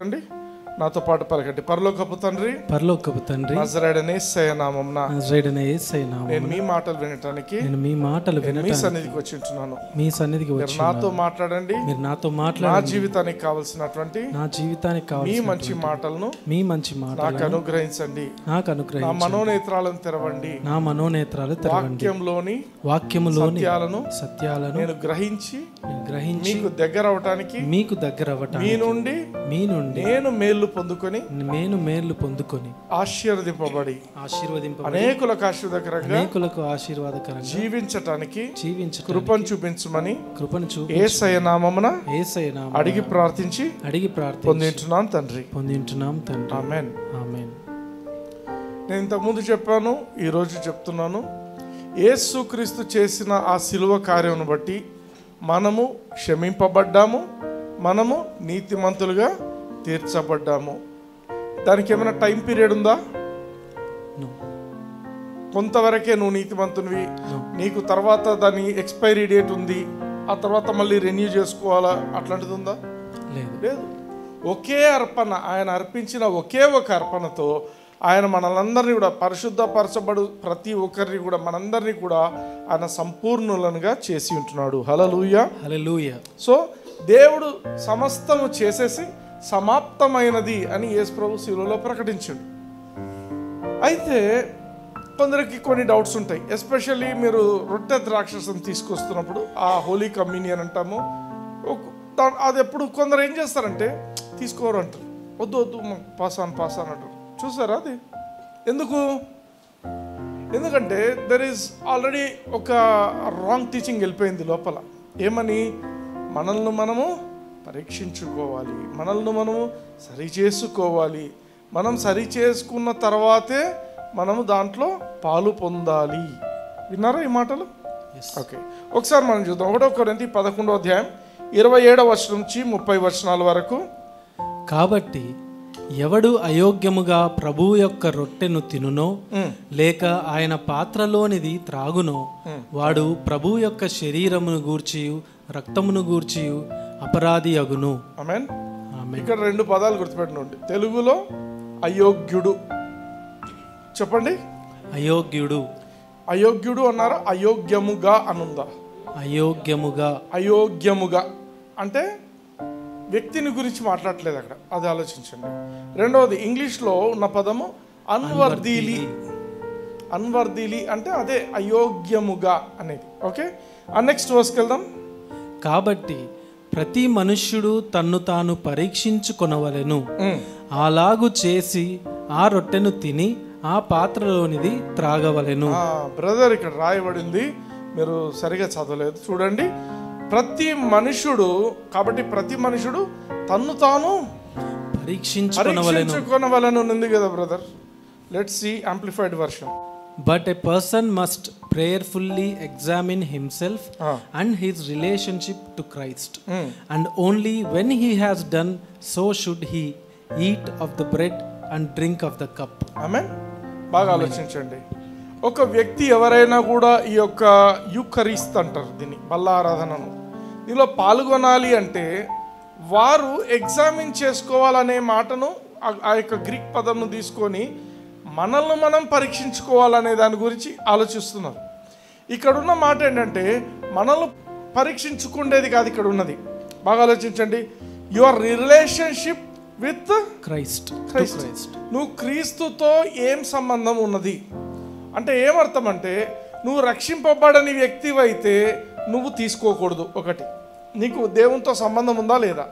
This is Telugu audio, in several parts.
అండి నాతో పాటు పలకండి. పరలోకపు తండ్రి, పరలోకపు తండ్రి, నజరేయుడైన యేసయ్య నామమున నేను మీ మాటలు వినటానికి మీ సన్నిధికి వచ్చి ఉంటున్నాను. మీ సన్నిధికి వచ్చి నాతో మాట్లాడండి. మీరు నాతో మాట్లాడండి. నా జీవితానికి కావాల్సినటువంటి మీ మంచి మాటలను నాకు అనుగ్రహించండి. నా మనోనేత్రాలను తెరవండి. వాక్యములోని సత్యాలను నేను గ్రహించి మీకు దగ్గర అవటానికి మీ నుండి నేను మేలు పొందుకొని ఆశీర్వదింపబడి అనేకులకు ఆశీర్వాదకరంగా జీవించటానికి కృపను చూపించమని యేసయ్య నామమున అడిగి ప్రార్థించి పొందింటున్నాం తండ్రి. ఆమేన్. నేను ఇంతకుముందు చెప్పాను, ఈరోజు చెప్తున్నాను. యేసుక్రీస్తు చేసిన ఆ శిలువ కార్యమును బట్టి మనము క్షమింపబడ్డాము, మనము నీతిమంతులుగా తీర్చబడ్డాము. దానికి ఏమైనా టైం పీరియడ్ ఉందా? కొంతవరకే నువ్వు నీతిమంతునివి, నీకు తర్వాత దాని ఎక్స్పైరీ డేట్ ఉంది, ఆ తర్వాత మళ్ళీ రెన్యూ చేసుకోవాలా, అట్లాంటిది ఉందా? లేదు. ఒకే అర్పణ, ఆయన అర్పించిన ఒకే ఒక అర్పణతో ఆయన మనలందరినీ కూడా పరిశుద్ధపరచబడు ప్రతి ఒక్కరిని కూడా మనందరినీ కూడా ఆయన సంపూర్ణులనుగా చేసి ఉంటున్నాడు. హల్లెలూయా, హల్లెలూయా. సో దేవుడు సమస్తము చేసేసి సమాప్తమైనది అని యేసు ప్రభు శిలువలో ప్రకటించాడు. అయితే కొందరికి కొన్ని డౌట్స్ ఉంటాయి. ఎస్పెషల్లీ మీరు రొట్టె ద్రాక్షరసం తీసుకొస్తున్నప్పుడు ఆ హోలీ కమ్యూనియన్ అంటాము, అది ఎప్పుడు కొందరు ఏం చేస్తారంటే తీసుకోరు అంటారు, వద్దు పాసాన్ అంటారు. చూసారా అది? ఎందుకంటే దెర్ ఈజ్ ఆల్రెడీ ఒక రాంగ్ టీచింగ్ వెళ్ళిపోయింది లోపల. ఏమని? మనల్ని మనము పరీక్షించుకోవాలి, మనల్ని మనము సరి చేసుకోవాలి, మనం సరి చేసుకున్న తర్వాతే మనము దాంట్లో పాలు పొందాలి. విన్నారా ఈ మాటలు? ఓకే, ఒకసారి మనం చూద్దాం. 1 కొరింథీ 11వ అధ్యాయం 27వ వచనం నుంచి 30 వచనాల వరకు. కాబట్టి ఎవడు అయోగ్యముగా ప్రభువు యొక్క రొట్టెను తినునో లేక ఆయన పాత్రలోనిది త్రాగునో వాడు ప్రభువు యొక్క శరీరమును గూర్చియు రక్తమును గూర్చియు అపరాధి అగును. ఆమేన్. ఇక్కడ 2 పదాలు గుర్తుపెట్టుకోండి. తెలుగులో అయోగ్యుడు చెప్పండి. అయోగ్యుడు అన్నారా? అయోగ్యముగా అనుందా? అయోగ్యముగా అంటే వ్యక్తిని గురించి మాట్లాడలేదు అక్కడ, అది ఆలోచించండి. రెండవది ఇంగ్లీష్లో ఉన్న పదము అన్వర్దీలీ అంటే అదే అయోగ్యముగా అనేది. ఓకే, నెక్స్ట్ వర్స్కి వెళ్దాం. కాబట్టి ప్రతి మనుష్యుడు తన్ను తాను పరీక్షించుకొనవలెను, అలాగు చేసి ఆ రొట్టెను తిని ఆ పాత్రలోనిది త్రాగవలెను. బ్రదర్, ఇక్కడ రాయబడింది, మీరు సరిగా చదవలేదు, చూడండి. ప్రతి మనుషుడు, కాబట్టి ప్రతి మనుషుడు తన్ను తాను పరీక్షించుకొనవలెను ఉంది కదా brother. Let's see amplified version. But a person must prayerfully examine himself and his relationship to Christ. And only when he has done so should he eat of the bread and drink of the cup. Amen. బాగా ఆలోచించండి. ఒక వ్యక్తి ఎవరైనా కూడా ఈ యొక్క యూకరిస్త్ అంటారు దీన్ని, బల్లారాధనను, దీనిలో పాల్గొనాలి అంటే వారు ఎగ్జామిన్ చేసుకోవాలనే మాటను ఆ యొక్క గ్రీక్ పదంను తీసుకొని మనల్ని మనం పరీక్షించుకోవాలనే దాని గురించి ఆలోచిస్తున్నారు. ఇక్కడున్న మాట ఏంటంటే మనల్ని పరీక్షించుకునేది కాదు ఇక్కడ ఉన్నది. బాగా ఆలోచించండి. Your relationship with Christ. నువ్వు క్రీస్తుతో ఏం సంబంధం ఉన్నది అంటే ఏమర్థం అంటే, నువ్వు రక్షింపబడని వ్యక్తివైతే నువ్వు తీసుకోకూడదు. ఒకటి, నీకు దేవునితో సంబంధం ఉందా లేదా.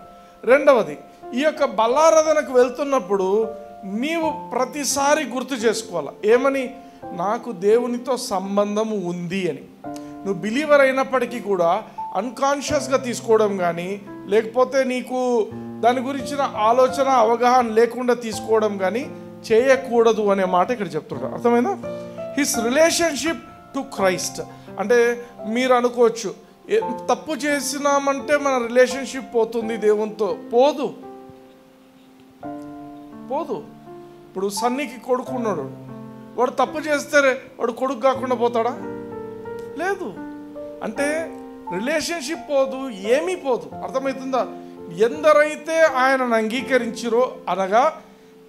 రెండవది, ఈ యొక్క బల్లారాధనకు వెళ్తున్నప్పుడు నీవు ప్రతిసారి గుర్తు చేసుకోవాలి. ఏమని? నాకు దేవునితో సంబంధం ఉంది అని. నువ్వు బిలీవర్ అయినప్పటికీ కూడా అన్కాన్షియస్గా తీసుకోవడం కానీ, లేకపోతే నీకు దాని గురించిన ఆలోచన అవగాహన లేకుండా తీసుకోవడం కానీ చేయకూడదు అనే మాట ఇక్కడ చెప్తుంటారు. అర్థమైందా? హిస్ రిలేషన్షిప్ టు క్రైస్ట్ అంటే మీరు అనుకోవచ్చు, తప్పు చేసినామంటే మన రిలేషన్షిప్ పోతుంది దేవునితో. పోదు. ఇప్పుడు సన్నీకి కొడుకు ఉన్నాడు, వాడు తప్పు చేస్తే వాడు కొడుకు కాకుండా పోతాడా? లేదు. అంటే రిలేషన్షిప్ పోదు, ఏమీ పోదు. అర్థమవుతుందా? ఎందరైతే ఆయనను అంగీకరించిరో, అనగా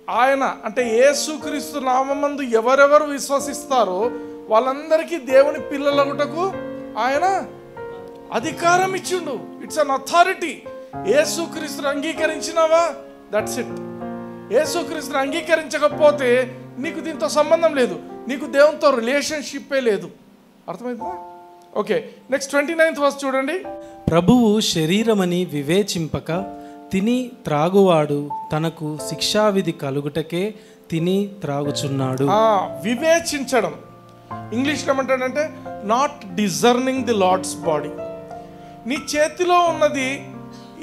ఆయన అంటే యేసుక్రీస్తు నామమందు ఎవరెవరు విశ్వసిస్తారో వాళ్ళందరికీ దేవుని పిల్లలగుటకు ఆయన అధికారం ఇచ్చిండు. It's an authority. యేసుక్రీస్తుని అంగీకరించినావా, దట్స్ ఇట్. యేసుక్రీస్తుని అంగీకరించకపోతే నీకు దీంతో సంబంధం లేదు, నీకు దేవునితో రిలేషన్షిప్పే లేదు. అర్థమైందా? ఓకే, నెక్స్ట్ 29th వర్స్ చూడండి. ప్రభువు శరీరమని వివేచింపక తిని త్రాగువాడు తనకు శిక్షావిధి కలుగుటకే తిని త్రాగుచున్నాడు. వివేచించడం ఇంగ్లీష్లో ఏమంటాడంటే not discerning the Lord's body. నీ చేతిలో ఉన్నది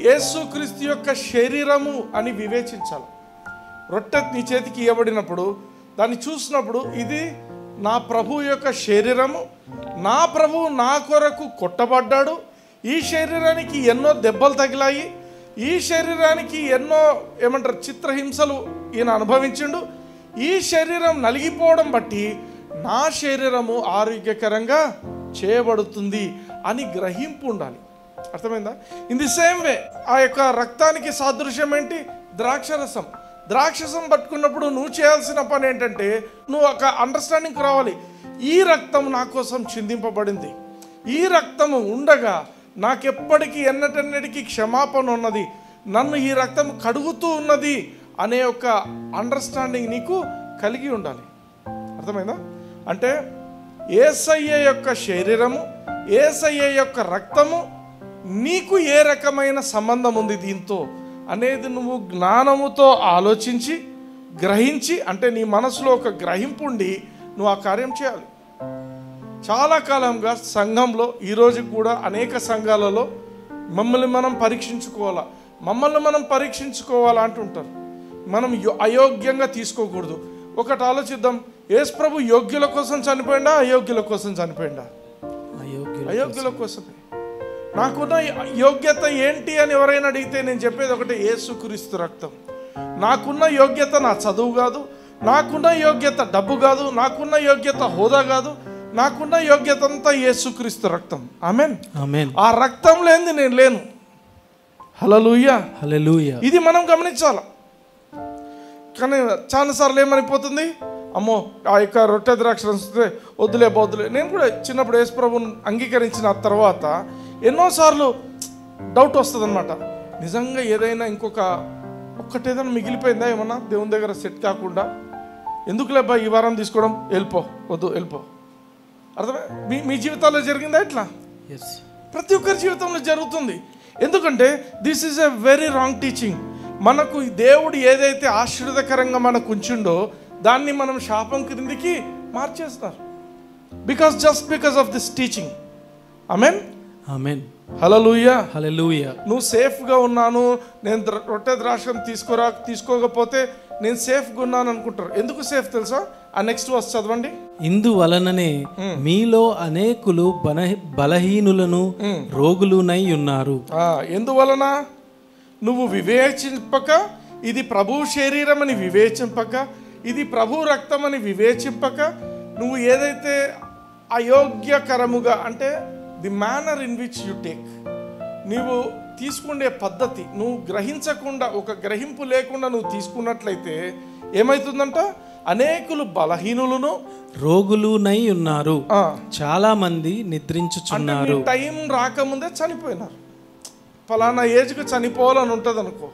యేసుక్రీస్తు యొక్క శరీరము అని వివేచించాలి. రొట్టె నీ చేతికి ఇవ్వబడినప్పుడు దాన్ని చూసినప్పుడు ఇది నా ప్రభువు యొక్క శరీరము, నా ప్రభువు నా కొరకు కొట్టబడ్డాడు, ఈ శరీరానికి ఎన్నో దెబ్బలు తగిలాయి, ఈ శరీరానికి ఎన్నో ఏమంటారు చిత్రహింసలు ఈయన అనుభవించిండు, ఈ శరీరం నలిగిపోవడం బట్టి నా శరీరము ఆరోగ్యకరంగా చేయబడుతుంది అని గ్రహింపు ఉండాలి. అర్థమైందా? ఇన్ ది సేమ్ వే ఆ యొక్క రక్తానికి సాదృశ్యం ఏంటి? ద్రాక్షరసం. ద్రాక్షరసం పట్టుకున్నప్పుడు నువ్వు చేయాల్సిన పని ఏంటంటే నువ్వు ఒక అండర్స్టాండింగ్ రావాలి. ఈ రక్తం నా కోసం చిందింపబడింది, ఈ రక్తము ఉండగా నాకెప్పటికీ ఎన్నటెన్నటికీ క్షమాపణ ఉన్నది, నన్ను ఈ రక్తం కడుగుతూ ఉన్నది అనే ఒక అండర్స్టాండింగ్ నీకు కలిగి ఉండాలి. అర్థమైందా? అంటే యేసయ్య యొక్క శరీరము, యేసయ్య యొక్క రక్తము నీకు ఏ రకమైన సంబంధం ఉంది దీంతో అనేది నువ్వు జ్ఞానముతో ఆలోచించి గ్రహించి, అంటే నీ మనసులో ఒక గ్రహింపు ఉండి నువ్వు ఆ కార్యం చేయాలి. చాలా కాలంగా సంఘంలో ఈరోజు కూడా అనేక సంఘాలలో మమ్మల్ని మనం పరీక్షించుకోవాలా అంటుంటారు. మనం అయోగ్యంగా తీసుకోకూడదు. ఒకటి ఆలోచిద్దాం, యేసు ప్రభు యోగ్యుల కోసం చనిపోయిందా, అయోగ్యుల కోసం చనిపోయిందా? అయోగ్యుల కోసమే. నాకున్న యోగ్యత ఏంటి అని ఎవరైనా అడిగితే నేను చెప్పేది ఒకటే, యేసుక్రీస్తు రక్తం. నాకున్న యోగ్యత నా చదువు కాదు, నాకున్న యోగ్యత డబ్బు కాదు, నాకున్న యోగ్యత హోదా కాదు, నాకున్న యోగ్యత అంతా యేసుక్రీస్తు రక్తం. ఆమేన్, ఆమేన్. ఆ రక్తం లేనిది నేను లేను. హల్లెలూయా, హల్లెలూయా. ఇది మనం గమనించాలి. కానీ చాలాసార్లు ఏమైపోతుంది, అమ్మో ఆ యొక్క రొట్టె ద్రాక్ష వద్దులే. నేను కూడా చిన్నప్పుడు యేసు ప్రభువుని అంగీకరించిన తర్వాత ఎన్నోసార్లు డౌట్ వస్తుంది అనమాట. నిజంగా ఏదైనా ఒక్కటేదైనా మిగిలిపోయిందా ఏమన్నా దేవుని దగ్గర సెట్ కాకుండా, ఎందుకులేబ్బా ఈ వారం తీసుకోవడం, వెళ్ళిపో. అర్థమే? మీ జీవితాల్లో జరిగిందా ఇట్లా? ప్రతి ఒక్కరి జీవితంలో జరుగుతుంది. ఎందుకంటే this is a very wrong teaching. మనకు దేవుడు ఏదైతే ఆశీర్వాదకరంగా మనకు ఉంచిండో దాన్ని మనం శాపం క్రిందికి మార్చేస్తున్నారు. Because of this teaching. ఆమేన్, ఆమేన్. హల్లెలూయా, హల్లెలూయా. నువ్వు సేఫ్గా ఉన్నాను, నేను రొట్టె ద్రాక్షం తీసుకోకపోతే నేను సేఫ్గా ఉన్నాను అనుకుంటారు. ఎందుకు సేఫ్ తెలుసా? ఆ నెక్స్ట్ వర్స్ చదవండి. ఇందువలననే మీలో అనేకులు బలహీనులను రోగులునై ఉన్నారు. ఎందువలన? నువ్వు వివేచింపక, ఇది ప్రభు శరీరం అని వివేచింపక, ఇది ప్రభు రక్తం అని వివేచింపక, నువ్వు ఏదైతే అయోగ్యకరముగా, అంటే the manner in which you take, నీవు తీసుకునే పద్ధతి నువ్వు గ్రహించకుండా, ఒక గ్రహింపు లేకుండా నువ్వు తీసుకున్నట్లయితే ఏమైతుందంట? అనేకులు బలహీనులను రోగులునై ఉన్నారు, చాలా మంది నిద్రించుచున్నారు. టైం రాకముందే చనిపోయినారు. ఫలానా ఏజ్కి చనిపోవాలని ఉంటుంది అనుకో,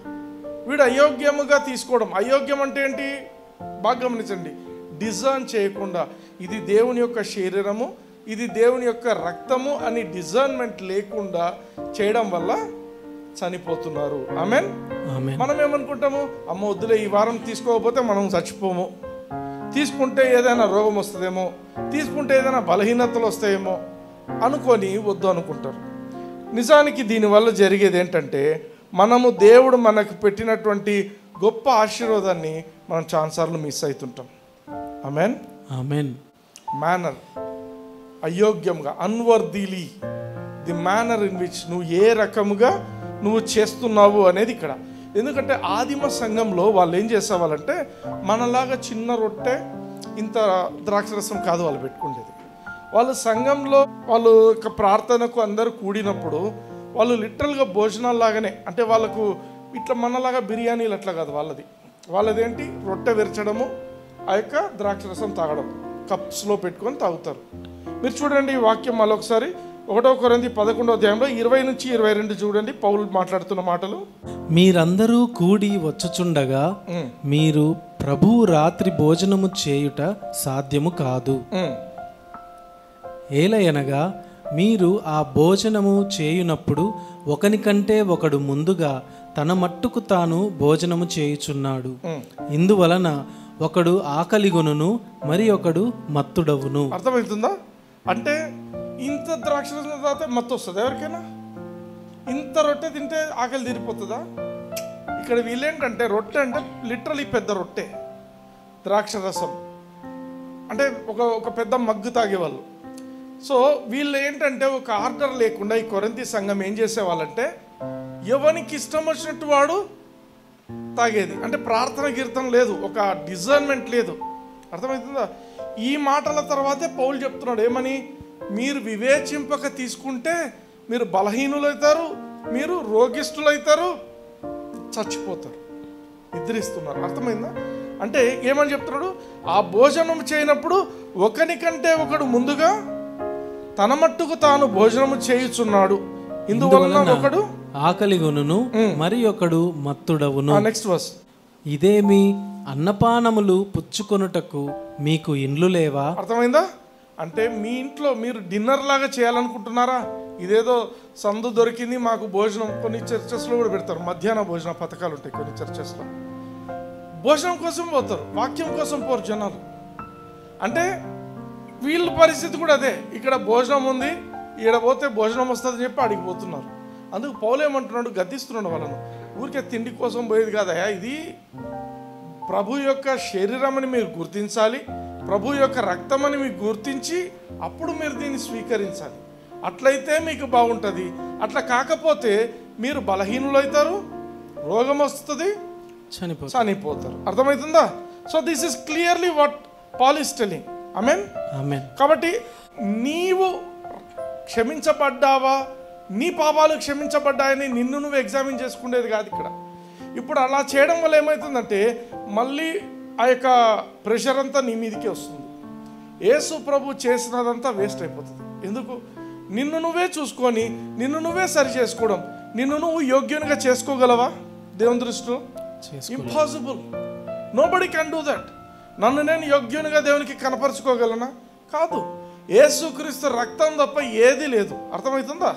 వీడు అయోగ్యముగా తీసుకోవడం. అయోగ్యం అంటే ఏంటి? బాగా గమనించండి. డిజర్న్ చేయకుండా ఇది దేవుని యొక్క శరీరము, ఇది దేవుని యొక్క రక్తము అని డిజర్న్మెంట్ లేకుండా చేయడం వల్ల చనిపోతున్నారు. ఆమేన్. మనం ఏమనుకుంటాము, అమ్మ వద్దులే ఈ వారం తీసుకోకపోతే మనం చచ్చిపోము, తీసుకుంటే ఏదైనా రోగం వస్తుందేమో, తీసుకుంటే ఏదైనా బలహీనతలు వస్తాయేమో అనుకొని వద్దు అనుకుంటారు. నిజానికి దీనివల్ల జరిగేది ఏంటంటే దేవుడు మనకు పెట్టినటువంటి గొప్ప ఆశీర్వాదాన్ని మనం చాలాసార్లు మిస్ అవుతుంటాం. ఆమేన్, ఆమేన్. మేనర్, అయోగ్యంగా, unworthily, the manner in which నువ్వు ఏ రకముగా నువ్వు చేస్తున్నావు అనేది ఇక్కడ. ఎందుకంటే ఆదిమ సంఘంలో వాళ్ళు ఏం చేసేవాళ్ళంటే మనలాగా చిన్న రొట్టె ఇంత ద్రాక్షరసం కాదు వాళ్ళు పెట్టుకునేది. వాళ్ళు సంఘంలో వాళ్ళు ప్రార్థనకు అందరూ కూడినప్పుడు వాళ్ళు లిటరల్గా భోజనాలు లాగానే, అంటే వాళ్ళకు ఇట్లా మనలాగా బిర్యానీలు అట్లా కాదు, వాళ్ళదేంటి రొట్టె విరచడము, ఆ యొక్క ద్రాక్షరసం తాగడం, కప్స్లో పెట్టుకొని తాగుతారు. మీరు చూడండి ఈ వాక్యం మరొకసారి 1 కొరింథీ 11 20-22 చూడండి, పౌలు మాట్లాడుతున్న మాటలు. మీరందరూ కూడి వచ్చుచుండగా మీరు ప్రభువు రాత్రి భోజనము చేయుట సాధ్యము కాదు. ఏలయనగా మీరు ఆ భోజనము చేయునప్పుడు ఒకనికంటే ఒకడు ముందుగా తన మట్టుకు తాను భోజనము చేయుచున్నాడు. ఇందువలన ఒకడు ఆకలిగొనును, మరి ఒకడు మత్తుడవును. అర్థమవుతుందా? అంటే ఇంత ద్రాక్షరసం తాగితే మత్తు వస్తుంది ఎవరికైనా? ఇంత రొట్టె తింటే ఆకలి తీరిపోతుందా? ఇక్కడ వీళ్ళేంటంటే రొట్టె అంటే లిటరలీ పెద్ద రొట్టె, ద్రాక్షరసం అంటే ఒక పెద్ద మగ్గు తాగేవాళ్ళు. సో వీళ్ళు ఏంటంటే ఒక ఆర్డర్ లేకుండా ఈ కొరింథీ సంఘం ఏం చేసేవాళ్ళంటే ఎవరికి ఇష్టం వచ్చినట్టు వాడు తాగేది. అంటే ప్రార్థన కీర్తన లేదు, ఒక డిజర్న్మెంట్ లేదు. అర్థమవుతుందా? ఈ మాటల తర్వాతే పౌలు చెప్తున్నాడు ఏమని, మీరు వివేచింపక తీసుకుంటే మీరు బలహీనులవుతారు, మీరు రోగిష్ఠులవుతారు, చచ్చిపోతారు, నిద్రిస్తున్నారు. అర్థమైందా? అంటే ఏమని చెప్తున్నాడు, ఆ భోజనం చేయనప్పుడు ఒకనికంటే ఒకడు ముందుగా తన మట్టుకు తాను భోజనము చేయుచున్నాడు, ఇందువలన ఒకడు ఆకలిగొనును, మరి ఒకడు మత్తుడవును. Next verse. ఇదేమి అన్నపానములు పుచ్చుకొనుటకు మీకు ఇండ్లు లేవా? అర్థమైందా? అంటే మీ ఇంట్లో మీరు డిన్నర్ లాగా చేయాలనుకుంటున్నారా? ఇదేదో సందు దొరికింది మాకు భోజనం. కొన్ని చర్చెస్లో కూడా పెడతారు, మధ్యాహ్న భోజన పథకాలు ఉంటాయి కొన్ని చర్చెస్లో. భోజనం కోసం పోతారు, వాక్యం కోసం పోరు జనాలు. అంటే వీళ్ళ పరిస్థితి కూడా అదే, ఇక్కడ భోజనం ఉంది, ఈడ పోతే భోజనం వస్తుందని చెప్పి అడిగిపోతున్నారు. అందుకు పౌలు ఏమంటున్నాడు, గద్దిస్తున్నాడు వాళ్ళను. ఊరికే తిండి కోసం పోయేది కాదయా, ఇది ప్రభు యొక్క శరీరం అని మీరు గుర్తించాలి, ప్రభు యొక్క రక్తం అని మీకు గుర్తించి అప్పుడు మీరు దీన్ని స్వీకరించాలి. అట్లయితే మీకు బాగుంటుంది. అట్లా కాకపోతే మీరు బలహీనులు అవుతారు, రోగం వస్తుంది, చనిపోతారు. అర్థమవుతుందా? So this is clearly what Paul is telling. ఆమేన్. కాబట్టి నీవు క్షమించబడ్డావా, నీ పాపాలు క్షమించబడ్డాయని నిన్ను నువ్వు ఎగ్జామిన్ చేసుకునేది కాదు ఇక్కడ. ఇప్పుడు అలా చేయడం వల్ల ఏమవుతుందంటే మళ్ళీ ఆ యొక్క ప్రెషర్ అంతా నీ మీదకే వస్తుంది. యేసు ప్రభు చేసినదంతా వేస్ట్ అయిపోతుంది. ఎందుకు? నిన్ను నువ్వే చూసుకొని నిన్ను నువ్వే సరి చేసుకోవడం, నిన్ను నువ్వు యోగ్యునిగా చేసుకోగలవా దేవుని దృష్టిలో? Impossible. Nobody can do that. నన్ను నేను యోగ్యునిగా దేవునికి కనపరుచుకోగలనా? కాదు. యేసుక్రీస్తు రక్తం తప్ప ఏది లేదు. అర్థమవుతుందా?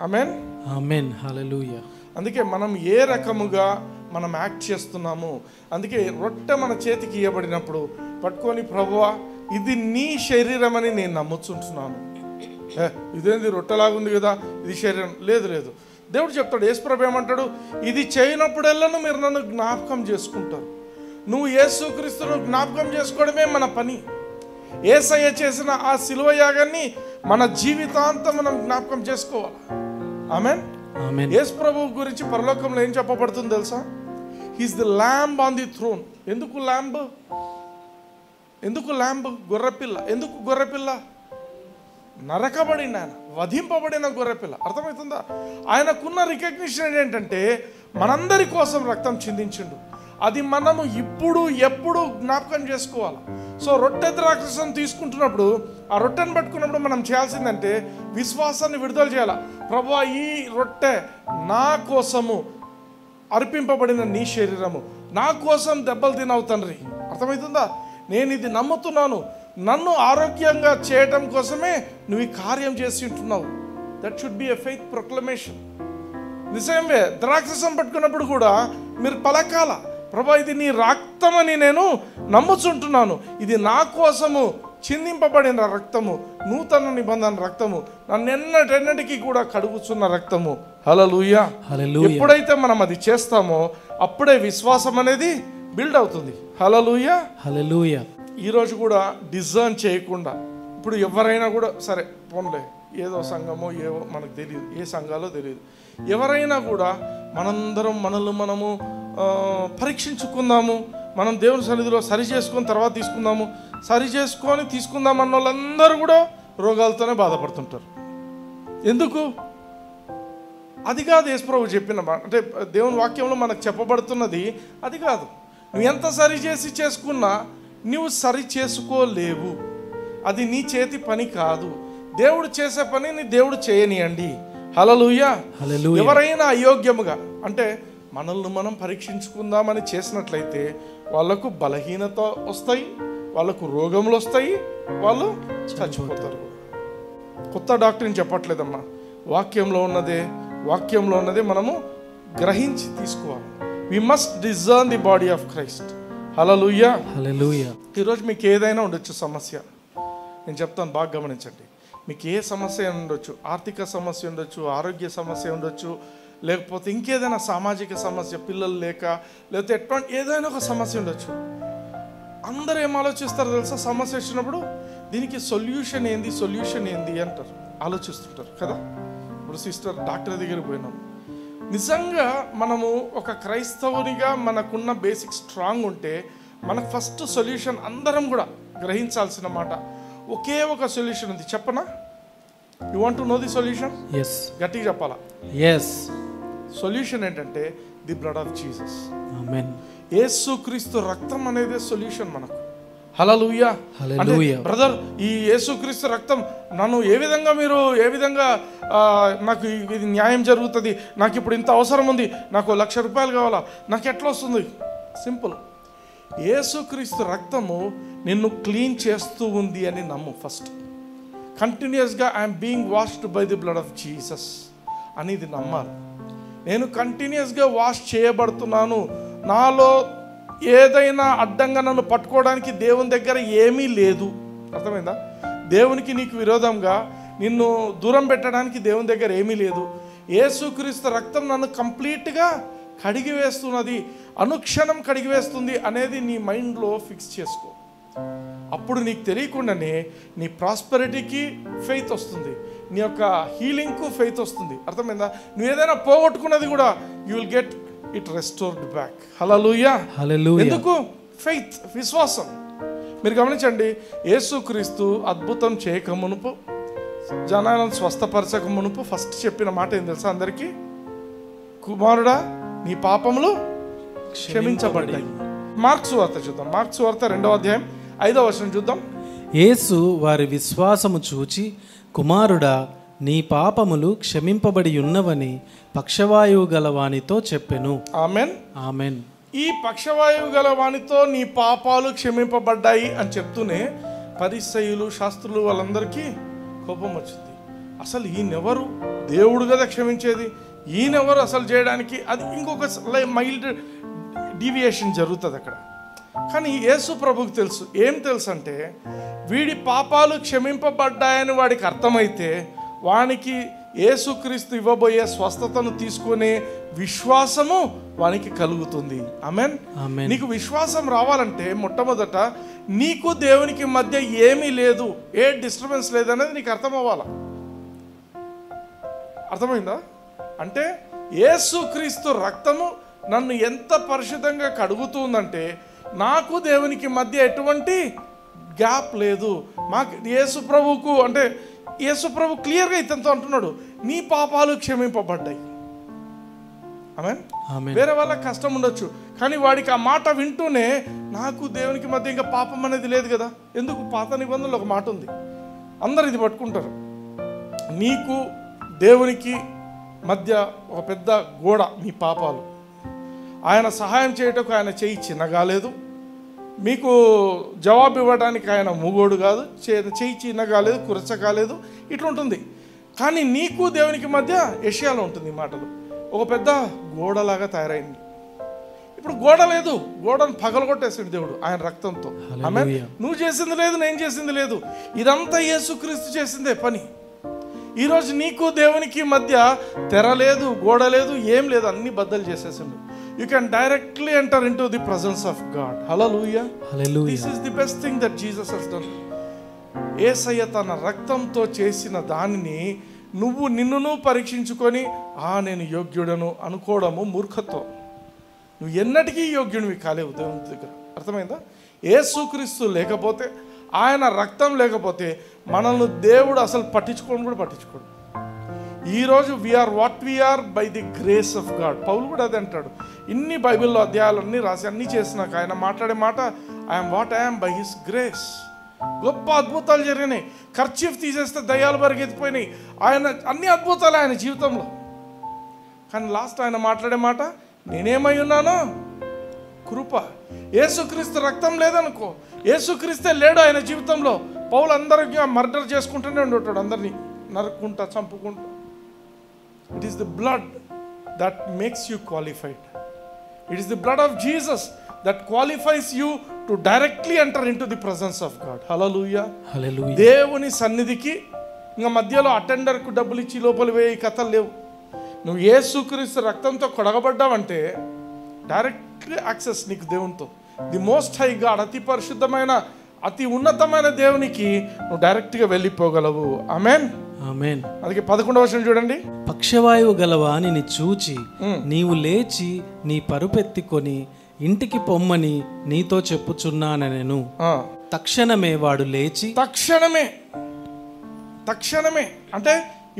ఆమేన్. ఆమేన్. హల్లెలూయా. అందుకే మనం ఏ రకముగా మనం యాక్ట్ చేస్తున్నాము. అందుకే రొట్టె మన చేతికి ఇవ్వబడినప్పుడు పట్టుకొని, ప్రభువా ఇది నీ శరీరం అని నేను నమ్ముచుంటున్నాను. ఇదేంది రొట్టెలాగుంది కదా, ఇది శరీరం లేదు. దేవుడు చెప్తాడు, యేసుప్రభు ఏమంటాడు, ఇది చేయనప్పుడెల్లా మీరు నన్ను జ్ఞాపకం చేసుకుంటారు. నువ్వు యేసుక్రీస్తును జ్ఞాపకం చేసుకోవడమే మన పని. యేసయ్య చేసిన ఆ శిలువ యాగాన్ని మన జీవితాంతం మనం జ్ఞాపకం చేసుకోవాలి. ఆమేన్. యేసు ప్రభువు గురించి పరలోకంలో ఏం చెప్పబడుతుంది తెలుసా? He's the lamb on the throne. ఎందుకు ల్యాంబ్? గొర్రెపిల్ల. ఎందుకు గొర్రెపిల్ల? నరకబడిన ఆయన, వధింపబడిన గొర్రెపిల్ల. అర్థమవుతుందా? ఆయనకున్న రికగ్నిషన్ ఏంటంటే మనందరి కోసం రక్తం చిందించిండు. అది మనము ఇప్పుడు ఎప్పుడు జ్ఞాపకం చేసుకోవాలి. సో రొట్టె ద్రాక్షరసం తీసుకుంటున్నప్పుడు, ఆ రొట్టెను పట్టుకున్నప్పుడు మనం చేయాల్సిందంటే విశ్వాసాన్ని విడుదల చేయాలి. ప్రభువా ఈ రొట్టె నా కోసము అర్పింపబడిన నీ శరీరము, నా కోసం దెబ్బలు తినవు తండ్రి. అర్థమవుతుందా? నేను ఇది నమ్ముతున్నాను, నన్ను ఆరోగ్యంగా చేయటం కోసమే నువ్వు ఈ కార్యం చేసి ఉంటున్నావు. That should be a faith proclamation. నిజమే. ద్రాక్షరసం పట్టుకున్నప్పుడు కూడా మీరు పలకాల, ప్రభా ఇది నీ రక్తమని నేను నమ్ముచుంటున్నాను, ఇది నా కోసము చిందింపబడిన రక్తము, నూతన నిబంధన రక్తము, నన్నెన్నటెన్నటికీ కూడా కడుగుచున్న రక్తము. హల్లెలూయా. ఎప్పుడైతే మనం అది చేస్తామో అప్పుడే విశ్వాసం అనేది బిల్డ్ అవుతుంది. హల్లెలూయా. హల్లెలూయా. ఈరోజు కూడా డిజర్న్ చేయకుండా, ఇప్పుడు ఎవరైనా కూడా సరే పోన్లే, ఏదో సంఘమో ఏవో మనకు తెలియదు, ఏ సంఘాలో తెలియదు, ఎవరైనా కూడా మనందరం మనము పరీక్షించుకుందాము, మనం దేవుని సన్నిధిలో సరి చేసుకొని తర్వాత తీసుకుందాము, సరి చేసుకొని తీసుకుందాం అన్న వాళ్ళందరూ కూడా రోగాలతోనే బాధపడుతుంటారు. ఎందుకు? అది కాదు యేసుప్రభు చెప్పిన అంటే దేవుని వాక్యంలో మనకు చెప్పబడుతున్నది అది కాదు. నువ్వు ఎంత సరి చేసి చేసుకున్నా నువ్వు సరి చేసుకోలేవు. అది నీ చేతి పని కాదు. దేవుడు చేసే పనిని దేవుడు చేయనియండి. హల్లెలూయా. ఎవరైనా అయోగ్యముగా అంటే మనల్ని మనం పరీక్షించుకుందామని చేసినట్లయితే వాళ్ళకు బలహీనత వస్తాయి, వాళ్ళకు రోగములు వస్తాయి, వాళ్ళు చచ్చిపోతారు. కొత్త డాక్టర్ని చెప్పట్లేదమ్మా, వాక్యంలో ఉన్నదే మనము గ్రహించి తీసుకోవాలి. We must discern the body of Christ. హల్లెలూయా. హల్లెలూయా. ఈరోజు మీకు ఏదైనా ఉండొచ్చు సమస్య, నేను చెప్తాను బాగా గమనించండి. మీకు ఏ సమస్య ఉండొచ్చు, ఆర్థిక సమస్య ఉండొచ్చు, ఆరోగ్య సమస్య ఉండొచ్చు, లేకపోతే ఇంకేదైనా సామాజిక సమస్య, పిల్లలు లేక, లేకపోతే ఎటువంటి ఏదైనా ఒక సమస్య ఉండొచ్చు. అందరూ ఏం ఆలోచిస్తారు తెలుసా? సమస్య వచ్చినప్పుడు దీనికి సొల్యూషన్ ఏంది అంటారు, ఆలోచిస్తుంటారు కదా. ఇప్పుడు సిస్టర్ డాక్టర్ దగ్గరికి పోయినాం. నిజంగా మనము ఒక క్రైస్తవునిగా మనకున్న బేసిక్ స్ట్రాంగ్ ఉంటే మనకు ఫస్ట్ సొల్యూషన్ అందరం కూడా గ్రహించాల్సిన మాట, ఒకే ఒక సొల్యూషన్ ఉంది. చెప్పనా? You want to know the solution? yes. గట్టిగా చెప్పాలా? yes. సొల్యూషన్ ఏంటంటే ది బ్లడ్ ఆఫ్ జీసస్. ఆమేన్. యేసుక్రీస్తు రక్తం అనేది సొల్యూషన్ మనకు. హల్లెలూయా. హల్లెలూయా. బ్రదర్, ఈ యేసుక్రీస్తు రక్తం నన్ను ఏ విధంగా నాకు ఇది న్యాయం జరుగుతుంది, నాకు ఇప్పుడు ఇంత అవసరం ఉంది, నాకు ₹1,00,000 కావాలా, నాకు ఎట్లా వస్తుంది? సింపుల్. యేసుక్రీస్తు రక్తము నిన్ను క్లీన్ చేస్తూ ఉంది అని నమ్ము ఫస్ట్. కంటిన్యూస్గా I'm being washed by the blood of Jesus అనేది నమ్మాలి. నేను కంటిన్యూస్గా వాష్ చేయబడుతున్నాను, నాలో ఏదైనా అడ్డంగా నన్ను పట్టుకోవడానికి దేవుని దగ్గర ఏమీ లేదు. అర్థమైందా? దేవునికి నీకు విరోధంగా నిన్ను దూరం పెట్టడానికి దేవుని దగ్గర ఏమీ లేదు. యేసుక్రీస్తు రక్తం నన్ను కంప్లీట్గా కడిగివేస్తున్నది, అనుక్షణం కడిగివేస్తుంది అనేది నీ మైండ్లో ఫిక్స్ చేసుకో. అప్పుడు నీకు తెలియకుండానే నీ ప్రాస్పెరిటీకి ఫెయిత్ వస్తుంది, నీ యొక్క హీలింగ్కు ఫెయిత్ వస్తుంది. అర్థమైందా? నువ్వు ఏదైనా పోగొట్టుకున్నది కూడా you will get it restored back. హల్లెలూయా. హల్లెలూయా. ఎందుకు? ఫెయిత్, విశ్వాసం. మీరు గమనించండి, యేసుక్రీస్తు అద్భుతం చేయక మునుపు, జనాలను స్వస్థపరచక మునుపు ఫస్ట్ చెప్పిన మాట ఏం తెలుసా అందరికీ? కుమారుడా, నీ పాపములు క్షమించబడ్డాయి. మార్క్స్ వార్త చూద్దాం. మార్క్స్ వార్త 2వ అధ్యాయం 5వ వచనం చూద్దాం. యేసు వారి విశ్వాసము చూచి, కుమారుడా, నీ పాపములు క్షమింపబడి ఉన్నవని పక్షవాయువు గల వానితో చెప్పెను. ఆమెన్. ఆమెన్. ఈ పక్షవాయువు గల వానితో నీ పాపాలు క్షమింపబడ్డాయి అని చెప్తూనే పరిసయ్యులు, శాస్త్రులు వాళ్ళందరికీ కోపం వచ్చింది. అసలు ఈయనెవరు? దేవుడు కదా క్షమించేది, ఈయనెవరు అసలు చేయడానికి? అది ఇంకొక మైల్డ్ డీవియేషన్ జరుగుతుంది అక్కడ. కానీ యేసు ప్రభుకు తెలుసు. ఏం తెలుసు అంటే, వీడి పాపాలు క్షమింపబడ్డాయని వాడికి అర్థమైతే వానికి యేసుక్రీస్తు ఇవ్వబోయే స్వస్థతను తీసుకునే విశ్వాసము వానికి కలుగుతుంది. ఆమేన్. నీకు విశ్వాసం రావాలంటే మొట్టమొదట నీకు దేవునికి మధ్య ఏమీ లేదు, ఏ డిస్టర్బెన్స్ లేదనేది నీకు అర్థం అవ్వాలా. అర్థమైందా? అంటే యేసుక్రీస్తు రక్తము నన్ను ఎంత పరిశుద్ధంగా కడుగుతుందంటే నాకు దేవునికి మధ్య ఎటువంటి గ్యాప్ లేదు. మాకు యేసు ప్రభువుకు అంటే యేసు ప్రభు క్లియర్గా ఇతనితో అంటున్నాడు, నీ పాపాలు క్షమింపబడ్డాయి. ఆమేన్. వేరే వాళ్ళకి కష్టం ఉండొచ్చు, కానీ వాడికి ఆ మాట వింటూనే నాకు దేవునికి మధ్య ఇంకా పాపం అనేది లేదు కదా. ఎందుకు? పాత నిబంధనలో ఒక మాట ఉంది, అందరు ఇది పట్టుకుంటారు. నీకు దేవునికి మధ్య ఒక పెద్ద గోడ నీ పాపాలు. ఆయన సహాయం చేయటకు ఆయన చెయ్యి చిన్నగాలేదు, మీకు జవాబు ఇవ్వడానికి ఆయన మూగోడు కాదు, చెయ్యి చిన్నగాలేదు, కురచ కాలేదు, ఇట్లా ఉంటుంది. కానీ నీకు దేవునికి మధ్య యెషయాలో ఉంటుంది ఈ మాటలు, ఒక పెద్ద గోడలాగా తయారైంది. ఇప్పుడు గోడ లేదు, గోడను పగలగొట్టేసాడు దేవుడు ఆయన రక్తంతో. ఆమేన్. నువ్వు చేసింది లేదు, నేను చేసింది లేదు, ఇదంతా యేసుక్రీస్తు చేసిందే పని. ఈరోజు నీకు దేవునికి మధ్య తెర లేదు, గోడ లేదు, ఏం లేదు, అన్ని బద్దలు చేసేసిండు. You can directly enter into the presence of God. Hallelujah. Hallelujah. This is the best thing that Jesus has done. యేసయ్య తన రక్తంతో చేసిన దానిని నిన్ను పరీక్షించుకొని నేను యోగ్యుడను అనుకోవడము మూర్ఖత్వం. నువ్వు ఎన్నటికీ యోగ్యునివి కాలేవు దేవుని దగ్గర. అర్థమైందా? యేసుక్రీస్తు లేకపోతే, ఆయన రక్తం లేకపోతే మనల్ని దేవుడు అసలు పట్టించుకోడు. ఈరోజు we are what we are by the grace of God. పౌలు కూడా అదే అంటాడు. ఇన్ని బైబిల్లో అధ్యాయాలన్నీ రాసి అన్నీ చేసినాక ఆయన మాట్లాడే మాట, I'm what I'm by his grace. గొప్ప అద్భుతాలు జరిగినాయి. కర్చీఫ్ తీసేస్తే దయ్యాలు పరిగెత్తిపోయినాయి. ఆయన అన్ని అద్భుతాలు ఆయన జీవితంలో. కానీ లాస్ట్ ఆయన మాట్లాడే మాట, నేనేమై ఉన్నానో కృప. యేసుక్రీస్తు రక్తం లేదనుకో, యేసుక్రీస్తే లేడు ఆయన జీవితంలో, పౌలు అందరికీ మర్డర్ చేసుకుంటూనే ఉంటాడు, అందరినీ నరుక్కుంటా చంపుకుంటా. It is the blood that makes you qualified. It is the blood of Jesus that qualifies you to directly enter into the presence of God. Hallelujah. Hallelujah. దేవుని సన్నిధికి ఇంకా మధ్యలో అటెండర్కు డబ్బులు ఇచ్చి లోపలి వేయ కథలు లేవు. నువ్వు యేసుక్రీస్తు రక్తంతో కొడగబడ్డావంటే డైరెక్ట్లీ యాక్సెస్ నీకు దేవునితో. ది మోస్ట్ హై గాడ్, అతి పరిశుద్ధమైన అతి ఉన్నతమైన దేవునికి నువ్వు డైరెక్ట్గా వెళ్ళిపోగలవు. ఆమేన్, ఆమేన్. అందుకే 11వ వచనం చూడండి. పక్షవాయువు గల వానిని చూచి నీవు లేచి నీ పరుపెత్తికొని ఇంటికి పొమ్మని నీతో చెప్పుచున్నానెను. తక్షణమే వాడు లేచి, తక్షణమే అంటే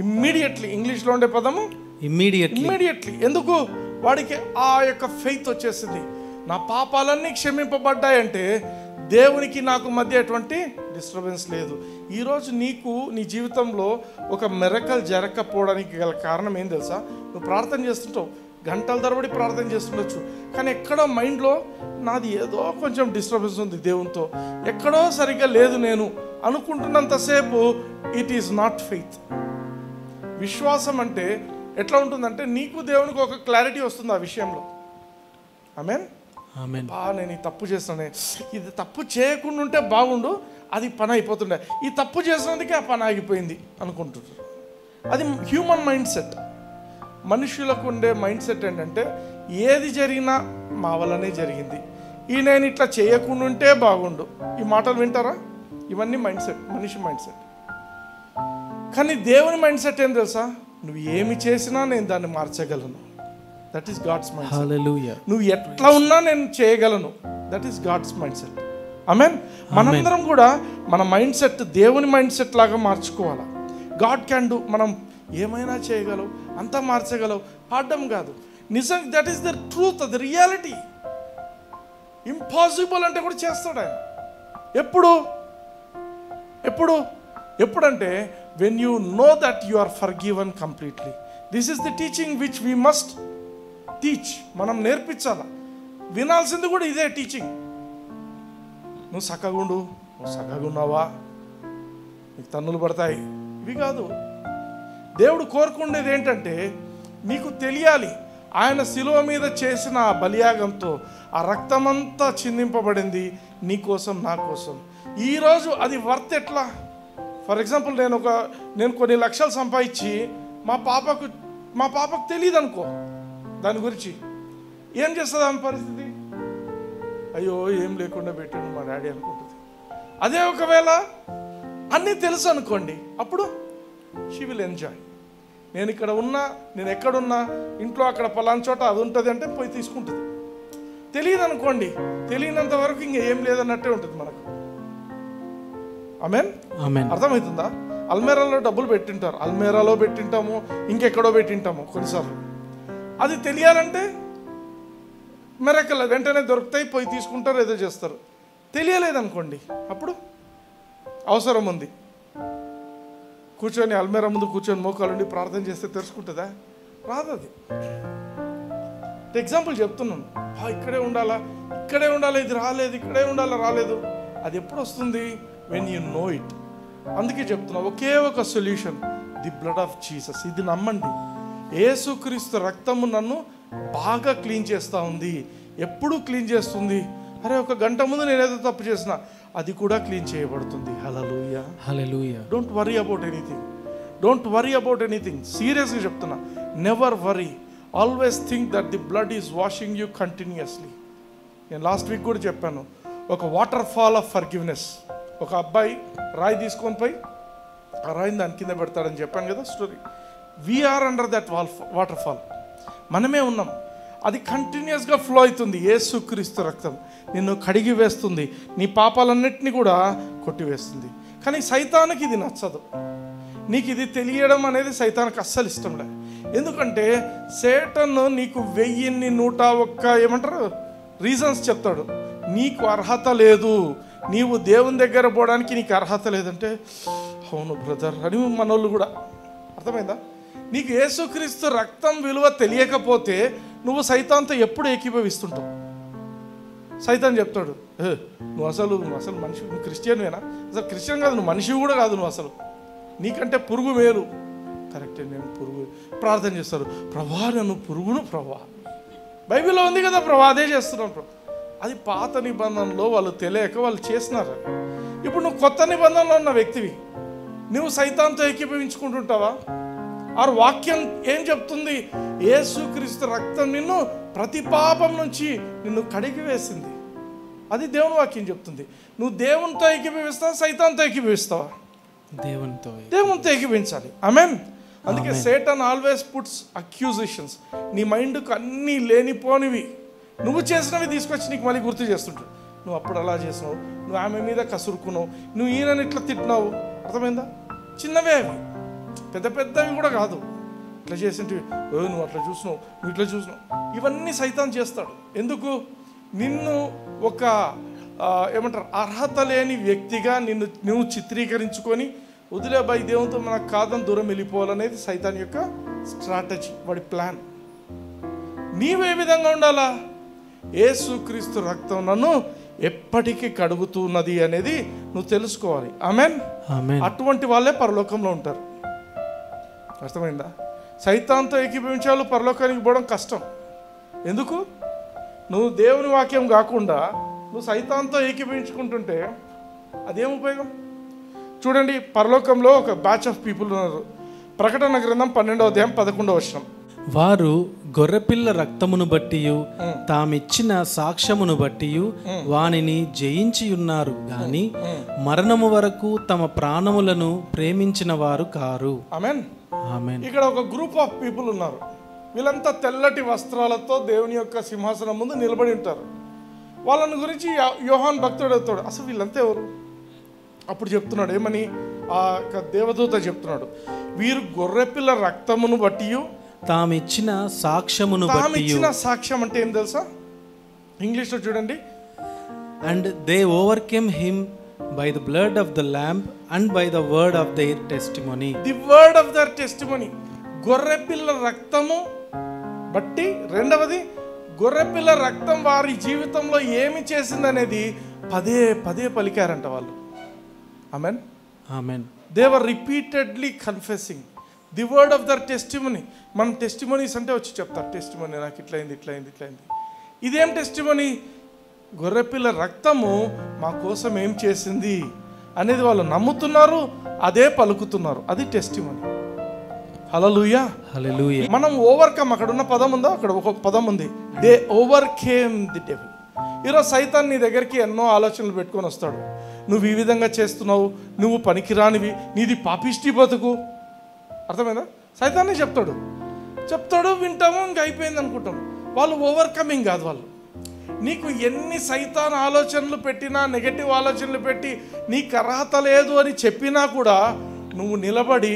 ఇమ్మీడియట్లీ. ఇంగ్లీష్లో ఉండే పదము ఇమ్మీడియట్లీ. ఎందుకు? వాడికి ఆ యొక్క ఫెయిత్ వచ్చేసింది. నా పాపాలన్నీ క్షమింపబడ్డాయంటే దేవునికి నాకు మధ్య ఎటువంటి డిస్టర్బెన్స్ లేదు. ఈరోజు నీకు నీ జీవితంలో ఒక మిరకల్ జరగకపోవడానికి గల కారణం ఏం తెలుసా? నువ్వు ప్రార్థన చేస్తుంటావు, గంటల తరబడి ప్రార్థన చేస్తుండొచ్చు, కానీ ఎక్కడో మైండ్లో నాది ఏదో కొంచెం డిస్టర్బెన్స్ ఉంది దేవునితో, ఎక్కడో సరిగ్గా లేదు నేను అనుకుంటున్నంతసేపు ఇట్ ఈస్ నాట్ ఫెయిత్. విశ్వాసం అంటే ఎట్లా ఉంటుందంటే నీకు దేవునికి ఒక క్లారిటీ వస్తుంది ఆ విషయంలో. ఆమేన్. నేను ఈ తప్పు చేస్తానే, ఇది తప్పు చేయకుండా ఉంటే బాగుండు, అది పని అయిపోతుండే, ఈ తప్పు చేసినందుకే ఆ పని ఆగిపోయింది అనుకుంటున్నారు. అది హ్యూమన్ మైండ్ సెట్. మనుషులకు ఉండే మైండ్ సెట్ ఏంటంటే ఏది జరిగినా మా వల్లనే జరిగింది, ఈ నేను ఇట్లా చేయకుండా ఉంటే బాగుండు. ఈ మాటలు వింటారా? ఇవన్నీ మైండ్ సెట్, మనిషి మైండ్ సెట్. కానీ దేవుని మైండ్ సెట్ ఏం తెలుసా? నువ్వు ఏమి చేసినా నేను దాన్ని మార్చగలను. That is God's mind set. హల్లెలూయా. నువ్వు ఎట్లా ఉన్నా నేను చేయగలను. That is God's mind set. ఆమేన్. మనందరం కూడా మన మైండ్ సెట్ దేవుని మైండ్ సెట్ లాగా మార్చుకోవాలా. God can do. మనం ఏమైనా చేయగలవు, అంతా మార్చగలవు, పాడడం కాదు. నిజం. That is the truth, the reality. Impossible అంటే కూడా చేస్తాడు ఆయన. ఎప్పుడంటే when you know that you are forgiven completely. This is the teaching which we must teach. మనం నేర్పించాలా. వినాల్సింది కూడా ఇదే టీచింగ్. నువ్వు చక్కగుండు, నువ్వు చక్కగున్నావా, నీకు తన్నులు పడతాయి, ఇవి కాదు. దేవుడు కోరుకునేది ఏంటంటే నీకు తెలియాలి, ఆయన శిలువ మీద చేసిన ఆ బలియాగంతో ఆ రక్తమంతా చిందింపబడింది నీ కోసం, నా కోసం. ఈరోజు అది వర్త్ ఎట్లా? ఫర్ ఎగ్జాంపుల్ నేను కొన్ని లక్షలు సంపాదించి మా పాపకు తెలియదు అనుకో దాని గురించి, ఏం చేస్తుంది ఆమె పరిస్థితి? అయ్యో ఏం లేకుండా పెట్టాను మా డాడీ అనుకుంటుంది. అదే ఒకవేళ అన్నీ తెలుసు అనుకోండి, అప్పుడు షీ విల్ ఎంజాయ్. నేను ఇక్కడ ఉన్నా, నేను ఎక్కడున్నా, ఇంట్లో అక్కడ పలానా చోట అది ఉంటుంది అంటే పోయి తీసుకుంటుంది. తెలియదు అనుకోండి, తెలియనంత వరకు ఇంక ఏం లేదన్నట్టే ఉంటుంది మనకు. ఆమేన్. అర్థమవుతుందా? అల్మేరాలో డబ్బులు పెట్టింటారు, అల్మేరాలో పెట్టింటాము, ఇంకెక్కడో పెట్టింటాము కొన్నిసార్లు. అది తెలియాలంటే మిరకల్ వెంటనే దొరుకుతాయి, పోయి తీసుకుంటారు, ఏదో చేస్తారు. తెలియలేదనుకోండి, అప్పుడు అవసరం ఉంది, కూర్చొని అల్మేరా ముందు కూర్చొని మోకాలుండి ప్రార్థన చేస్తే తెలుసుకుంటుందా? రాదు. అది ఎగ్జాంపుల్ చెప్తున్నాను. ఇక్కడే ఉండాలా, ఇది రాలేదు, ఇక్కడే ఉండాలా, రాలేదు. అది ఎప్పుడు వస్తుంది? When you no it. అందుకే చెప్తున్నా, ఒకే ఒక solution, the blood of Jesus. ఇది నమ్మండి. యేసుక్రీస్తు రక్తము నన్ను బాగా క్లీన్ చేస్తూ ఉంది, ఎప్పుడూ క్లీన్ చేస్తుంది. అరే ఒక గంట ముందు నేనేదో తప్పు చేసినా అది కూడా క్లీన్ చేయబడుతుంది. హల్లెలూయా, హల్లెలూయా. Don't worry about anything. సీరియస్గా చెప్తున్నా, never worry. Always think that the blood is washing you continuously. నేను లాస్ట్ వీక్ కూడా చెప్పాను, ఒక వాటర్ ఫాల్ ఆఫ్ ఫర్గివ్నెస్. ఒక అబ్బాయి రాయి తీసుకొని పోయి ఆ రాయిని దాని కింద పెడతాడని చెప్పాను కదా story. We are under that waterfall. మనమే ఉన్నాం. అది కంటిన్యూస్గా ఫ్లో అవుతుంది. యేసుక్రీస్తు రక్తం నిన్ను కడిగి వేస్తుంది, నీ పాపాలన్నిటినీ కూడా కొట్టివేస్తుంది. కానీ సైతానికి ఇది నచ్చదు. నీకు ఇది తెలియడం అనేది సైతానికి అస్సలు ఇష్టం లేదు. ఎందుకంటే సేటన్ నీకు 1101 ఏమంటారు రీజన్స్ చెప్తాడు. నీకు అర్హత లేదు, నీవు దేవుని దగ్గర పోవడానికి నీకు అర్హత లేదంటే, అవును బ్రదర్ అని మనోళ్ళు కూడా. అర్థమైందా? నీకు యేసుక్రీస్తు రక్తం విలువ తెలియకపోతే నువ్వు సైతాన్తో ఎప్పుడు ఏకీభవిస్తుంటావు. సైతాన్ చెప్తాడు, నువ్వు అసలు మనిషి, నువ్వు క్రిస్టియన్వేనా? అసలు క్రిస్టియన్ కాదు, నువ్వు మనిషి కూడా కాదు, నువ్వు అసలు నీకంటే పురుగు మేలు. కరెక్టే, నేను పురుగు. ప్రార్థన చేస్తారు, ప్రభా నన్ను పురుగును ప్రభా. బైబిల్లో ఉంది కదా ప్రభా, అదే చేస్తున్నాను ప్రభా. అది పాత నిబంధనలో వాళ్ళు తెలియక వాళ్ళు చేసినారు. ఇప్పుడు నువ్వు కొత్త నిబంధనలో ఉన్న వ్యక్తివి, నువ్వు సైతాన్తో ఏకీభవించుకుంటుంటావా? ఆ వాక్యం ఏం చెప్తుంది? యేసుక్రీస్తు రక్తం నిన్ను ప్రతి పాపం నుంచి నిన్ను కడిగి వేసింది. అది దేవుని వాక్యం చెప్తుంది. నువ్వు దేవునితో ఏకీభవిస్తావా, సైతాన్తో ఏకీభవిస్తావా? దేవునితో ఏకీభవించాలి. ఆమేన్. అందుకే సేటన్ ఆల్వేస్ పుట్స్ అక్యూజేషన్స్. నీ మైండ్కు అన్నీ లేనిపోనివి నువ్వు చేసినవి తీసుకొచ్చి నీకు మళ్ళీ గుర్తు చేస్తుంటాడు. నువ్వు అప్పుడు అలా చేసినావు, నువ్వు ఆమె మీద కసురుకున్నావు, నువ్వు ఈయనని ఇట్లా తిట్టినావు. అర్థమైందా? చిన్నవే అవి, పెద్ద పెద్దవి కూడా కాదు. ఇట్లా చేసింటివి, నువ్వు అట్లా చూసినావు, నువ్వు ఇట్లా చూసినావు. ఇవన్నీ సైతాన్ చేస్తాడు. ఎందుకు? నిన్ను ఒక ఏమంటారు అర్హత లేని వ్యక్తిగా నువ్వు చిత్రీకరించుకొని వదిలేబాయి, దేవునితో మనకు కాదని దూరం వెళ్ళిపోవాలనేది సైతాన్ యొక్క స్ట్రాటజీ, వాడి ప్లాన్. నీవే విధంగా ఉండాలా? యేసుక్రీస్తు రక్తం నన్ను ఎప్పటికీ కడుగుతున్నది అనేది నువ్వు తెలుసుకోవాలి. ఆమేన్. అటువంటి వాళ్ళే పరలోకంలో ఉంటారు. అర్థమైందా? సైతాన్తో ఏకీభవించే వాళ్ళు పరలోకానికి పోవడం కష్టం. ఎందుకు? నువ్వు దేవుని వాక్యం కాకుండా నువ్వు సైతాన్తో ఏకీభవించుకుంటుంటే అదేం ఉపయోగం? చూడండి, పరలోకంలో ఒక బ్యాచ్ ఆఫ్ పీపుల్ ఉన్నారు. ప్రకటన గ్రంథం 12వ అధ్యాయం 11వ వచనం. వారు గొర్రెపిల్ల రక్తమును బట్టి తామిచ్చిన సాక్ష్యమును బట్టి వానిని జయించి ఉన్నారు గాని మరణము వరకు తమ ప్రాణములను ప్రేమించిన వారు కారు. ఆమేన్. ఆమేన్. ఇక్కడ ఒక గ్రూప్ ఆఫ్ పీపుల్ ఉన్నారు. వీళ్ళంతా తెల్లటి వస్త్రాలతో దేవుని యొక్క సింహాసనం ముందు నిలబడి ఉంటారు. వాళ్ళని గురించి యోహాన్ భక్తుడు అవుతాడు, అసలు వీళ్ళంతా ఎవరు? అప్పుడు చెప్తున్నాడు, ఏమని? ఆ దేవదూత చెప్తున్నాడు, వీరు గొర్రెపిల్ల రక్తమును బట్టి తామిచ్చిన సాక్ష్యమును బట్టి. తామిచ్చిన సాక్ష్యం అంటే ఏం తెలుసా? ఇంగ్లీష్లో చూడండి. And they overcame him by the blood of the lamb and by the word of their testimony. The word of their testimony. గొర్రెపిల్ల రక్తము బట్టి. రెండవది, గొర్రెపిల్ల రక్తం వారి జీవితంలో ఏమి చేసిందనేది పదే పదే పలికారంట వాళ్ళు. ఆమేన్. ఆమేన్. They were repeatedly confessing the word of their testimony. మనం టెస్టిమనీస్ అంటే వచ్చి చెప్తారు, టెస్టిమనీ నాకు ఇట్లయింది ఇట్లయింది ఇట్లయింది. ఇదేం టెస్టిమనీ? గొర్రెపిల్ల రక్తము మా కోసం ఏం చేసింది అనేది వాళ్ళు నమ్ముతున్నారు, అదే పలుకుతున్నారు. అది టెస్టిమనీ. హల్లెలూయా. హల్లెలూయా. మనం ఓవర్కమ్, అక్కడ ఉన్న పదం ఉందా? అక్కడ ఒక పదం ఉంది, దే ఓవర్కేమ్ ది డెవిల్. ఈరోజు సైతాన్ నీ దగ్గరికి ఎన్నో ఆలోచనలు పెట్టుకొని వస్తాడు. నువ్వు ఈ విధంగా చేస్తున్నావు, నువ్వు పనికిరానివి, నీది పాపిష్టి బతుకు. అర్థమైందా? సైతాన్నే చెప్తాడు, వింటాము, ఇంక అయిపోయింది అనుకుంటాం. వాళ్ళు ఓవర్కమింగ్ కాదు. వాళ్ళు నీకు ఎన్ని సైతాన్ ఆలోచనలు పెట్టినా, నెగటివ్ ఆలోచనలు పెట్టి నీకు అర్హత లేదు అని చెప్పినా కూడా నువ్వు నిలబడి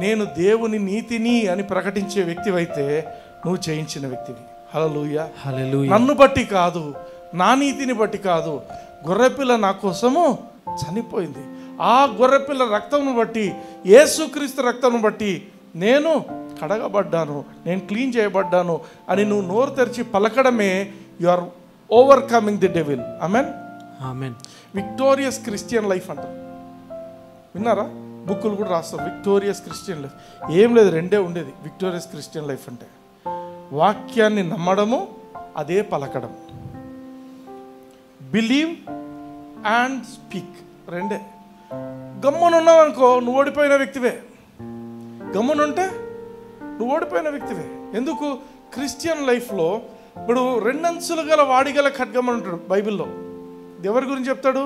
నేను దేవుని నీతిని అని ప్రకటించే వ్యక్తివైతే నువ్వు జయించిన వ్యక్తివి. హల్లెలూయా. హల్లెలూయా. నన్ను బట్టి కాదు, నా నీతిని బట్టి కాదు, గొర్రెపిల్ల నా కోసము చనిపోయింది. ఆ గొర్రెపిల్ల రక్తంను బట్టి, యేసుక్రీస్తు రక్తంను బట్టి నేను కడగబడ్డాను, నేను క్లీన్ చేయబడ్డాను అని నువ్వు నోరు తెరిచి పలకడమే you are overcoming the devil. ఆమేన్. ఆమేన్. విక్టోరియస్ క్రిస్టియన్ లైఫ్ అంటారు. విన్నారా? బుక్కులు కూడా రాస్తారు, విక్టోరియస్ క్రిస్టియన్ లైఫ్. ఏం లేదు, రెండే ఉండేది విక్టోరియస్ క్రిస్టియన్ లైఫ్ అంటే. వాక్యాన్ని నమ్మడము, అదే పలకడం. బిలీవ్ అండ్ స్పీక్, రెండే. గమ్మునున్నావు అనుకో, నువ్వు ఓడిపోయిన వ్యక్తివే. గమ్మునుంటే నువ్వు ఓడిపోయిన వ్యక్తివే. ఎందుకు? క్రిస్టియన్ లైఫ్లో ఇప్పుడు రెండంచులు గల వాడిగల ఖడ్గం అని ఉంటాడు బైబిల్లో. ఎవరి గురించి చెప్తాడు?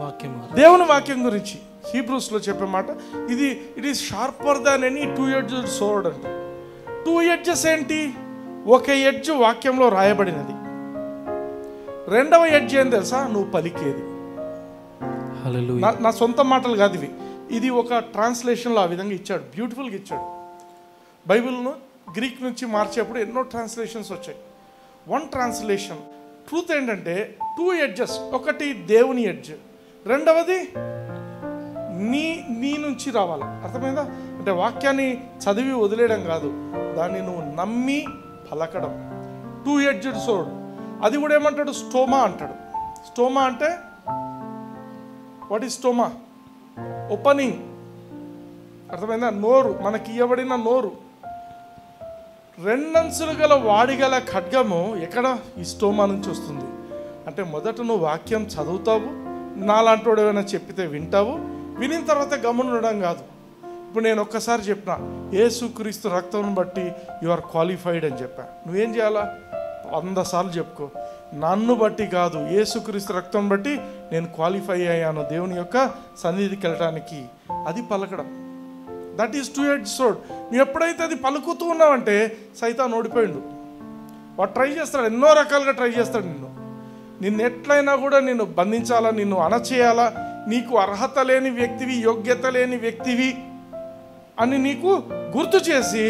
వాక్యం, దేవుని వాక్యం గురించి. హీబ్రూస్లో చెప్పే మాట ఇది, it is sharper than any 2-edged sword అంట. 2 edges ఏంటి? ఒక ఎడ్జ్ వాక్యంలో రాయబడినది, రెండవ ఎడ్జ్ ఏం తెలుసా? నువ్వు పలికేది. హల్లెలూయా. నా సొంత మాటలు కాదు ఇవి. ఇది ఒక ట్రాన్స్లేషన్లో ఆ విధంగా ఇచ్చాడు, బ్యూటిఫుల్గా ఇచ్చాడు. బైబిల్ను గ్రీక్ నుంచి మార్చేప్పుడు ఎన్నో ట్రాన్స్లేషన్స్ వచ్చాయి. వన్ ట్రాన్స్లేషన్ ట్రూత్ ఏంటంటే 2 ఎడ్జెస్, ఒకటి దేవుని ఎడ్జ్, రెండవది నీ నుంచి రావాలి. అర్థమైందా? అంటే వాక్యాన్ని చదివి వదిలేయడం కాదు, దాన్ని నువ్వు నమ్మి పలకడం. 2 ఎడ్జ్డ్ సోర్డ్, అది కూడా ఏమంటాడు? స్టోమా అంటాడు. స్టోమా అంటే వాట్ ఈజ్ స్టోమా? ఓపెనింగ్. అర్థమైందా? నోరు, మనకి ఇవ్వబడిన నోరు. 2 అంచులు గల వాడిగల ఖడ్గము ఎక్కడ? ఈ స్టోమా నుంచి వస్తుంది. అంటే మొదట నువ్వు వాక్యం చదువుతావు, నాలాంటోడు ఏమైనా చెప్పితే వింటావు, వినిన తర్వాత గమ్మునుండడం కాదు. ఇప్పుడు నేను ఒక్కసారి చెప్పిన యేసుక్రీస్తు రక్తం బట్టి యు ఆర్ క్వాలిఫైడ్ అని చెప్పా, నువ్వేం చేయాలా? 100 సార్లు చెప్పుకో, నన్ను బట్టి కాదు, యేసుక్రీస్తు రక్తం బట్టి నేను క్వాలిఫై అయ్యాను దేవుని యొక్క సన్నిధికి వెళ్ళడానికి. అది పలకడం. That is 2 edged sword. నువ్వు ఎప్పుడైతే అది పలుకుతూ ఉన్నావంటే సైతాన్ ఓడిపోయిండు. వాడు ట్రై చేస్తాడు, ఎన్నో రకాలుగా ట్రై చేస్తాడు నిన్ను ఎట్లయినా కూడా నిన్ను బంధించాలా, నిన్ను అణచేయాలా, నీకు అర్హత లేని వ్యక్తివి, యోగ్యత లేని వ్యక్తివి అని నీకు గుర్తు చేసి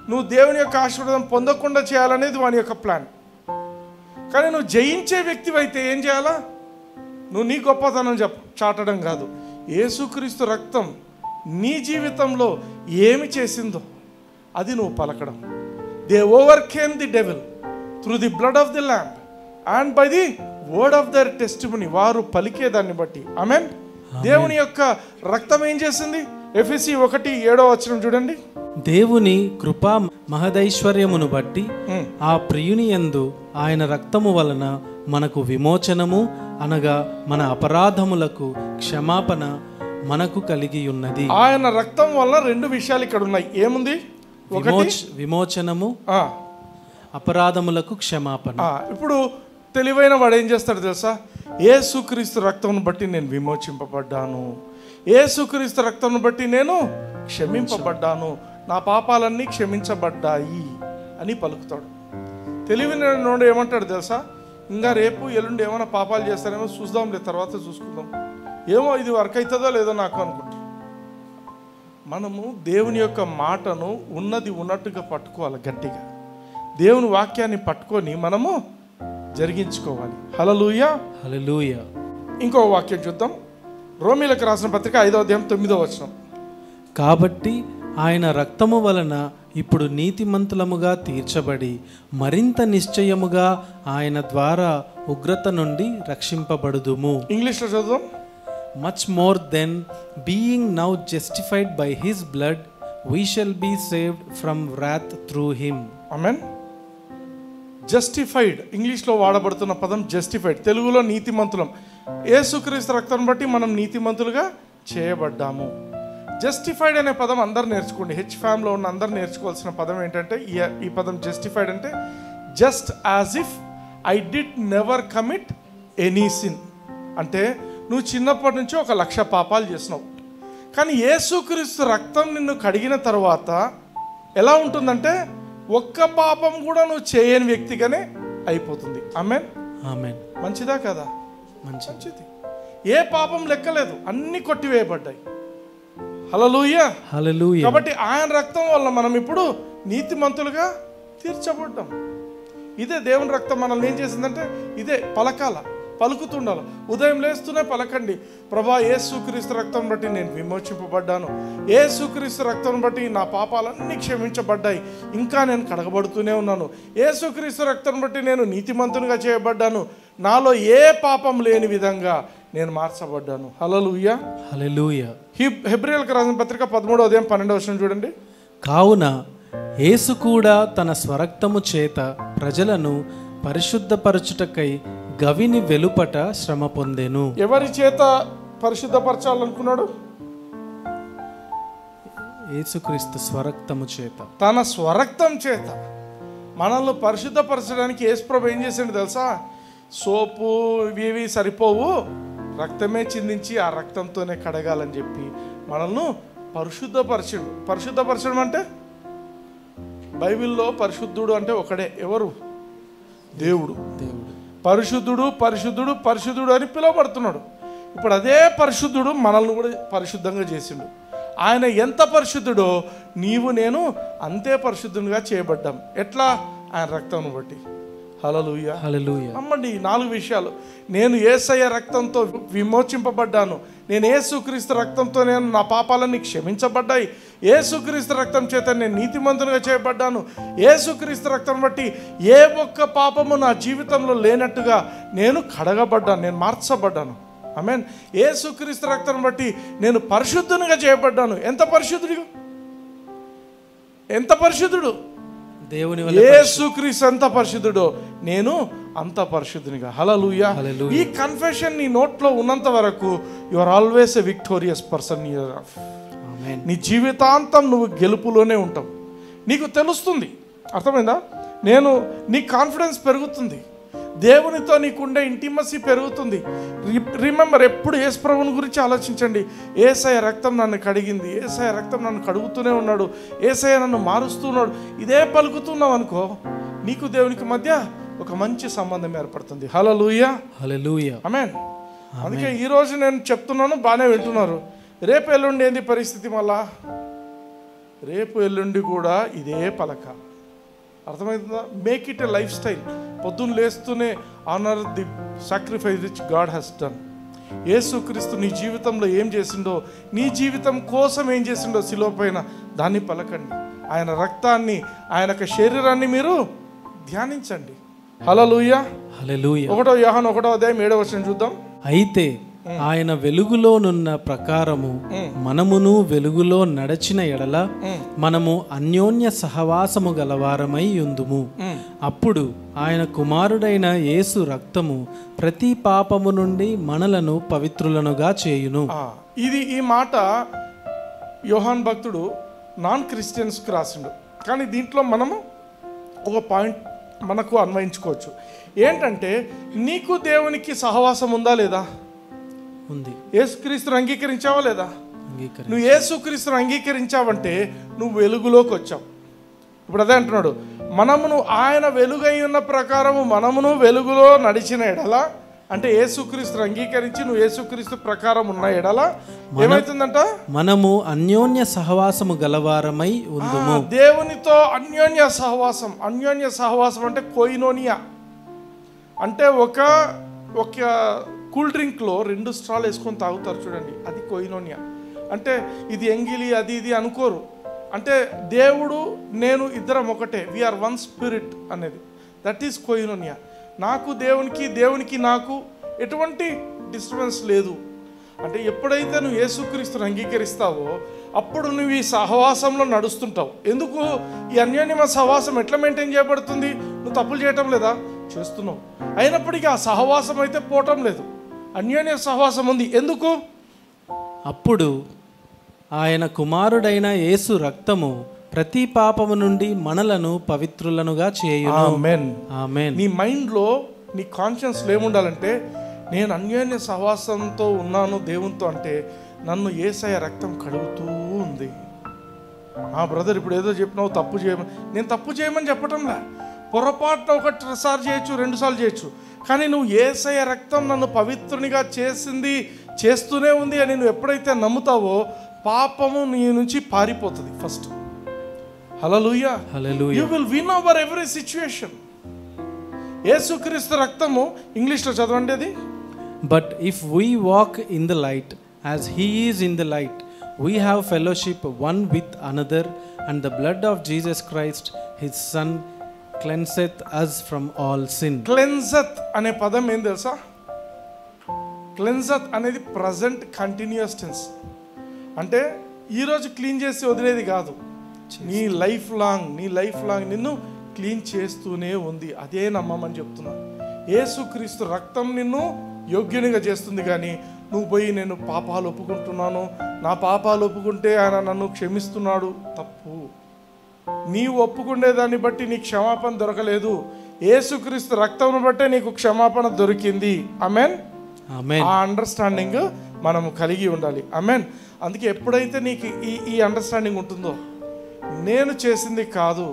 నువ్వు దేవుని యొక్క ఆశీర్వాదం పొందకుండా చేయాలనేది వాని యొక్క ప్లాన్. కానీ నువ్వు జయించే వ్యక్తివి అయితే ఏం చేయాలా? నువ్వు నీ గొప్పతనం చాటడం కాదు, యేసుక్రీస్తు రక్తం నీ జీవితంలో ఏమి చేసిందో అది నువ్వు పలకడం. They overcame the devil through the blood of the lamb and by the word of their testimony. వారు పలికేదాన్ని బట్టి. ఆమేన్. దేవుని యొక్క రక్తం ఏం చేసింది? ఎఫెసీ 1:7 చూడండి. దేవుని కృపా మహదైశ్వర్యమును బట్టి ఆ ప్రియుని యందు ఆయన రక్తము వలన మనకు విమోచనము, అనగా మన అపరాధములకు క్షమాపణ మనకు కలిగి ఉన్నది. ఆయన రక్తం వల్ల 2 విషయాలు ఇక్కడ ఉన్నాయి. ఏముంది? విమోచనము, అపరాధములకు క్షమాపణ. ఇప్పుడు తెలివైన వాడు ఏం చేస్తాడు తెలుసా? యేసుక్రీస్తు రక్తం బట్టి నేను విమోచింపబడ్డాను, యేసుక్రీస్తు రక్తం బట్టి నేను క్షమింపబడ్డాను, నా పాపాలన్నీ క్షమించబడ్డాయి అని పలుకుతాడు. తెలివినోడు ఏమంటాడు తెలుసా? ఇంకా రేపు ఎల్లుండి ఏమైనా పాపాలు చేస్తారేమో చూద్దాంలే, తర్వాత చూసుకుందాం, ఏమో ఇది వర్క్ అవుతుందో లేదో నాకు అనుకుంటా. మనము దేవుని యొక్క మాటను ఉన్నది ఉన్నట్టుగా పట్టుకోవాలి, గట్టిగా దేవుని వాక్యాన్ని పట్టుకొని మనము జరిగించుకోవాలి. హల్లెలూయా, హల్లెలూయా. ఇంకో వాక్యం చూద్దాం. రోమీలకు రాసిన పత్రిక 5:9. కాబట్టి ఆయన రక్తము వలన ఇప్పుడు నీతిమంతులముగా తీర్చబడి మరింత నిశ్చయముగా ఆయన ద్వారా ఉగ్రత నుండి రక్షింపబడుదుము. ఇంగ్లీష్లో చదువుదాం. Much more than being now justified by his blood, we shall be saved from wrath through him. Amen. Justified ఇంగ్లీష్లో వాడబడుతున్న పదం జస్టిఫైడ్, తెలుగులో నీతిమంతులం. యేసుక్రీస్తు రక్తం బట్టి మనం నీతిమంతులుగా చేయబడ్డాము. జస్టిఫైడ్ అనే పదం అందరు నేర్చుకోండి. హెచ్ ఫ్యామ్లో ఉన్న అందరు నేర్చుకోవాల్సిన పదం ఏంటంటే ఈ పదం జస్టిఫైడ్ అంటే just as if I did never commit any sin. అంటే నువ్వు చిన్నప్పటి నుంచి 1,00,000 పాపాలు చేసినావు, కానీ యేసుక్రీస్తు రక్తం నిన్ను కడిగిన తర్వాత ఎలా ఉంటుందంటే ఒక్క పాపం కూడా నువ్వు చేయని వ్యక్తిగానే అయిపోతుంది. ఆమేన్, ఆమేన్. మంచిదా కదా? మంచిది. ఏ పాపం లెక్కలేదు, అన్ని కొట్టివేయబడ్డాయి. హల్లెలూయా, హల్లెలూయా. కాబట్టి ఆయన రక్తం వల్ల మనం ఇప్పుడు నీతిమంతులుగా తీర్చబడ్డాం. ఇదే దేవుని రక్తం మనల్ని ఏం చేసిందంటే ఇదే పలుకుతుండాలి. ఉదయం లేస్తూనే పలకండి, ప్రభా యేసుక్రీస్తు రక్తం బట్టి నేను విమోచింపబడ్డాను, యేసుక్రీస్తు రక్తం బట్టి నా పాపాలన్నీ క్షమించబడ్డాయి, ఇంకా నేను కడగబడుతూనే ఉన్నాను, యేసుక్రీస్తు రక్తం బట్టి నేను నీతిమంతునిగా చేయబడ్డాను, నాలో ఏ పాపం లేని విధంగా నేను మార్చబడ్డాను. హల్లెలూయా, హల్లెలూయా. హెబ్రీయులకు రాసిన పత్రిక 13:12 చూడండి. కావున యేసు కూడా తన స్వరక్తము చేత ప్రజలను పరిశుద్ధపరచుటకై గవిని వెలుపట శ్రమ పొందెను. ఎవరి చేత పరిశుద్ధపరచాలనుకున్నాడు? యేసుక్రీస్తు స్వరక్తము చేత, తన స్వరక్తం చేత మనల్ని పరిశుద్ధపరచడానికి యేసుప్రభు ఏం చేశాడు తెలుసా? సోపు ఇవి సరిపోవు, రక్తమే చిందించి ఆ రక్తంతోనే కడగాలని చెప్పి మనల్ని పరిశుద్ధపరచడం అంటే బైబిల్లో పరిశుద్ధుడు అంటే ఒకడే. ఎవరు? దేవుడు. పరిశుద్ధుడు పరిశుద్ధుడు పరిశుద్ధుడు అని పిలువబడుతున్నాడు. ఇప్పుడు అదే పరిశుద్ధుడు మనల్ని కూడా పరిశుద్ధంగా చేసిండు. ఆయన ఎంత పరిశుద్ధుడో నీవు నేను అంతే పరిశుద్ధునిగా చేయబడ్డాం. ఎట్లా? ఆయన రక్తంను బట్టి. హల్లెలూయా, హల్లెలూయా. నమ్మండి. 4 విషయాలు. నేను యేసయ్య రక్తంతో విమోచింపబడ్డాను. నేను యేసుక్రీస్తు రక్తంతో నేను నా పాపాలన్నీ క్షమించబడ్డాయి. యేసుక్రీస్తు రక్తం చేత నేను నీతిమంతునిగా చేయబడ్డాను. యేసుక్రీస్తు రక్తం బట్టి ఏ ఒక్క పాపము నా జీవితంలో లేనట్టుగా నేను కడగబడ్డాను, నేను మార్చబడ్డాను. ఆమేన్. యేసుక్రీస్తు రక్తం బట్టి నేను పరిశుద్ధునిగా చేయబడ్డాను. ఎంత పరిశుద్ధుడు, ఎంత పరిశుద్ధుడు! దేవుని యేసుక్రీస్తు ఎంత పరిశుద్ధుడో నేను అంత పరిశుద్ధునిగా. హల్లెలూయా. ఈ కన్ఫెషన్ నీ నోట్లో ఉన్నంత వరకు you are always a victorious person in your life. నీ జీవితాంతం నువ్వు గెలుపులోనే ఉంటావు. నీకు తెలుస్తుంది, అర్థమైందా? నీ కాన్ఫిడెన్స్ పెరుగుతుంది, దేవునితో నీకుండే ఇంటిమసీ పెరుగుతుంది. రిమెంబర్, ఎప్పుడు యేసు ప్రభువుని గురించి ఆలోచించండి. యేసయ్య రక్తం నన్ను కడిగింది, యేసయ్య రక్తం నన్ను కడుగుతూనే ఉన్నాడు, యేసయ్య నన్ను మారుస్తున్నాడు. ఇదే పలుకుతున్నావు అనుకో, నీకు దేవునికి మధ్య ఒక మంచి సంబంధం ఏర్పడుతుంది. హల్లెలూయా, హల్లెలూయా, ఆమేన్. అందుకే ఈరోజు నేను చెప్తున్నాను, బాగానే వింటున్నారు. రేపు ఎల్లుండి ఏంది పరిస్థితి? మళ్ళా రేపు ఎల్లుండి కూడా ఇదే పలక. అర్థమవుతుందా? Make it a life style. పొద్దున్న లేస్తూనే honour the sacrifice which God has done. యేసుక్రీస్తు నీ జీవితంలో ఏం చేసిండో, నీ జీవితం కోసం ఏం చేసిండో శిలువ పైన, దాన్ని పలకండి. ఆయన రక్తాన్ని, ఆయన శరీరాన్ని మీరు ధ్యానించండి. హల్లెలూయా, హల్లెలూయా. 1 యోహాను 1వ అధ్యాయం 7వ వచనం చూద్దాం. అయితే ఆయన వెలుగులోనున్న ప్రకారము మనమును వెలుగులో నడచిన ఎడల మనము అన్యోన్య సహవాసము గలవారమై యుందుము. అప్పుడు ఆయన కుమారుడైన యేసు రక్తము ప్రతి పాపము నుండి మనలను పవిత్రులనుగా చేయును. ఈ మాట యోహాన్ భక్తుడు నాన్ క్రిస్టియన్స్కి రాసిండు. కానీ దీంట్లో మనము ఒక పాయింట్ మనకు అన్వయించుకోవచ్చు. ఏంటంటే, నీకు దేవునికి సహవాసం ఉందా లేదా? ఉంది. యేసుక్రీస్తుని అంగీకరించావా లేదా? నువ్వు యేసుక్రీస్తుని అంగీకరించావంటే నువ్వు వెలుగులోకి వచ్చావు. ఇప్పుడు అదే అంటున్నాడు, మనమును ఆయన వెలుగై ఉన్న ప్రకారము మనమును వెలుగులో నడిచిన ఎడల, అంటే యేసుక్రీస్తుని అంగీకరించి నువ్వు యేసుక్రీస్తు ప్రకారం ఉన్న ఎడల ఏమైతుందంట? మనము అన్యోన్య సహవాసము గలవారమై ఉందుము. దేవునితో అన్యోన్య సహవాసం. అన్యోన్య సహవాసం అంటే కోయినోనియా. అంటే ఒక కూల్ డ్రింక్లో 2 స్ట్రాలు వేసుకొని తాగుతారు చూడండి, అది కోయినోనియా. అంటే ఇది ఎంగిలి, అది ఇది అనుకోరు. అంటే దేవుడు నేను ఇద్దరం ఒకటే, వీఆర్ వన్ స్పిరిట్ అనేది. That is koinonia. నాకు దేవునికి నాకు ఎటువంటి డిస్టర్బెన్స్ లేదు. అంటే ఎప్పుడైతే నువ్వు యేసుక్రీస్తుని అంగీకరిస్తావో అప్పుడు నువ్వు ఈ సహవాసంలో నడుస్తుంటావు. ఎందుకు? ఈ అన్యోన్య సహవాసం ఎట్లా మెయింటైన్ చేయబడుతుంది? నువ్వు తప్పులు చేయటం లేదా? చేస్తున్నావు. అయినప్పటికీ ఆ సహవాసం అయితే పోవటం లేదు, అన్యోన్య సహవాసం ఉంది. ఎందుకు? అప్పుడు ఆయన కుమారుడైన యేసు రక్తము ప్రతి పాపము నుండి మనలను పవిత్రులనుగా చేయును. ఆమేన్, ఆమేన్. నీ మైండ్లో, నీ కాన్షియన్స్లో ఏముండాలంటే, నేను అన్యోన్య సహవాసంతో ఉన్నాను దేవునితో అంటే నన్ను యేసయ్య రక్తం కడుగుతూ ఉంది. బ్రదర్ ఇప్పుడు ఏదో చెప్పినావు, తప్పు చేయమని. నేను తప్పు చేయమని చెప్పటంలా. పొరపాటున 1 సార్లు చేయొచ్చు, 2 సార్లు చేయొచ్చు. కానీ నువ్వు యేసయ్య రక్తం నన్ను పవిత్రునిగా చేస్తూనే ఉంది అని నువ్వు ఎప్పుడైతే నమ్ముతావో పాపము నీ నుంచి పారిపోతుంది ఫస్ట్. హల్లెలూయా, హల్లెలూయా. You will win over every situation. యేసుక్రీస్తు రక్తము ఇంగ్లీష్లో చదవండి అది. But if we walk in the light as he is in the light we have fellowship one with another and the blood of Jesus Christ his son cleanseth us from all sin. Cleanseth అనే పదం ఏం తెలుసా? క్లెన్సెత్ అనేది ప్రజెంట్ కంటిన్యూస్ టెన్స్. అంటే ఈరోజు క్లీన్ చేసి వదిలేది కాదు, నీ లైఫ్ లాంగ్ నిన్ను క్లీన్ చేస్తూనే ఉంది. అదే నమ్మమని చెప్తున్నా. యేసుక్రీస్తు రక్తం నిన్ను యోగ్యునిగా చేస్తుంది. కానీ నువ్వు పోయి నేను పాపాలు ఒప్పుకుంటున్నాను, నా పాపాలు ఒప్పుకుంటే ఆయన నన్ను క్షమిస్తున్నాడు, తప్పు. నీవు ఒప్పుకునే దాన్ని బట్టి నీకు క్షమాపణ దొరకలేదు. యేసుక్రీస్తు రక్తం బట్టే నీకు క్షమాపణ దొరికింది. ఆమేన్, ఆమేన్. ఆ అండర్స్టాండింగ్ మనము కలిగి ఉండాలి. ఆమేన్. అందుకే ఎప్పుడైతే నీకు ఈ అండర్స్టాండింగ్ ఉంటుందో, నేను చేసింది కాదు,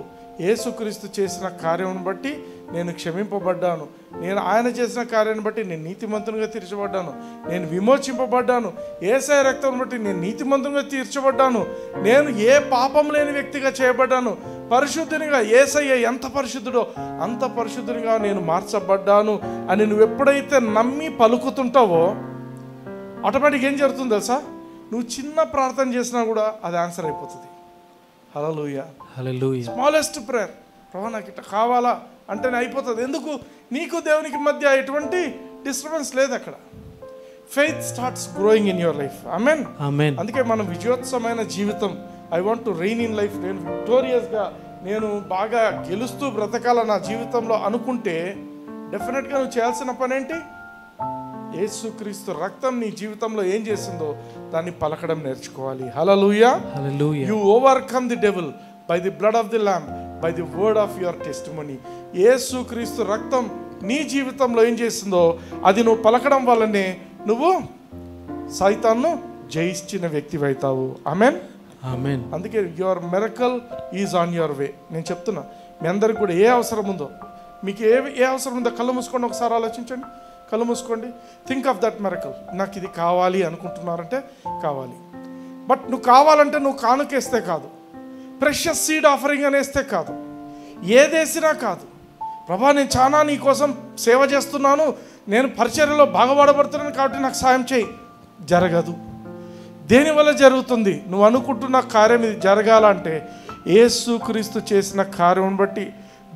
యేసుక్రీస్తు చేసిన కార్యం బట్టి నేను క్షమింపబడ్డాను, నేను ఆయన చేసిన కార్యాన్ని బట్టి నేను నీతిమంతునిగా తీర్చబడ్డాను, నేను విమోచింపబడ్డాను, యేసయ్య రక్తం బట్టి నేను నీతిమంతునిగా తీర్చబడ్డాను, నేను ఏ పాపం లేని వ్యక్తిగా చేయబడ్డాను, పరిశుద్ధునిగా యేసయ్య ఎంత పరిశుద్ధుడో అంత పరిశుద్ధునిగా నేను మార్చబడ్డాను అని నువ్వు ఎప్పుడైతే నమ్మి పలుకుతుంటావో ఆటోమేటిక్ ఏం జరుగుతుంది తెలుసా? నువ్వు చిన్న ప్రార్థన చేసినా కూడా అది ఆన్సర్ అయిపోతుంది. హల్లెలూయా, హల్లెలూయా. స్మాలెస్ట్ ప్రేయర్, ప్రభు నాకు ఇట్లా కావాలా అంటేనే అయిపోతుంది. ఎందుకు? నీకు దేవునికి మధ్య ఎటువంటి డిస్టర్బెన్స్ లేదు అక్కడ. Faith starts growing in your life. ఆమెన్, ఆమేన్. అందుకే మనం విజయోత్సవమైన జీవితం, I want to reign in life, నేను విక్టోరియస్గా, నేను బాగా గెలుస్తూ బ్రతకాల నా జీవితంలో అనుకుంటే డెఫినెట్గా నువ్వు చేయాల్సిన పని ఏంటి? యేసుక్రీస్తు రక్తం నీ జీవితంలో ఏం చేసిందో దాన్ని పలకడం నేర్చుకోవాలి. హల్లెలూయా, హల్లెలూయా. You overcome the devil by the blood of the lamb, by the word of your testimony. యేసుక్రీస్తు రక్తం నీ జీవితంలో ఏం చేసిందో అది నువ్వు పలకడం వల్లనే నువ్వు సైతాన్ను జయించిన వ్యక్తి అవుతావు. ఆమెన్, ఆమేన్. అందుకే your miracle is on your way. నేను చెప్తున్నా మీ అందరికి కూడా ఏ అవసరం ఉందో, మీకు ఏ అవసరం ఉందో కళ్ళు మూసుకోండి, ఒకసారి ఆలోచించండి. కళ్ళు మూసుకోండి, థింక్ ఆఫ్ దట్ మిరకల్. నాకు ఇది కావాలి అనుకుంటున్నారంటే కావాలి, బట్ నువ్వు కావాలంటే నువ్వు కానుకేస్తే కాదు, ప్రెషస్ సీడ్ ఆఫరింగ్ అనేస్తే కాదు, ఏదేసినా కాదు. ప్రభా నేను చాలా నీ కోసం సేవ చేస్తున్నాను, నేను పరిచర్యలో బాగుపడబడుతున్నాను కాబట్టి నాకు సాయం చేయి, జరగదు. దేనివల్ల జరుగుతుంది? నువ్వు అనుకుంటున్న కార్యం ఇది జరగాలంటే యేసుక్రీస్తు చేసిన కార్యం బట్టి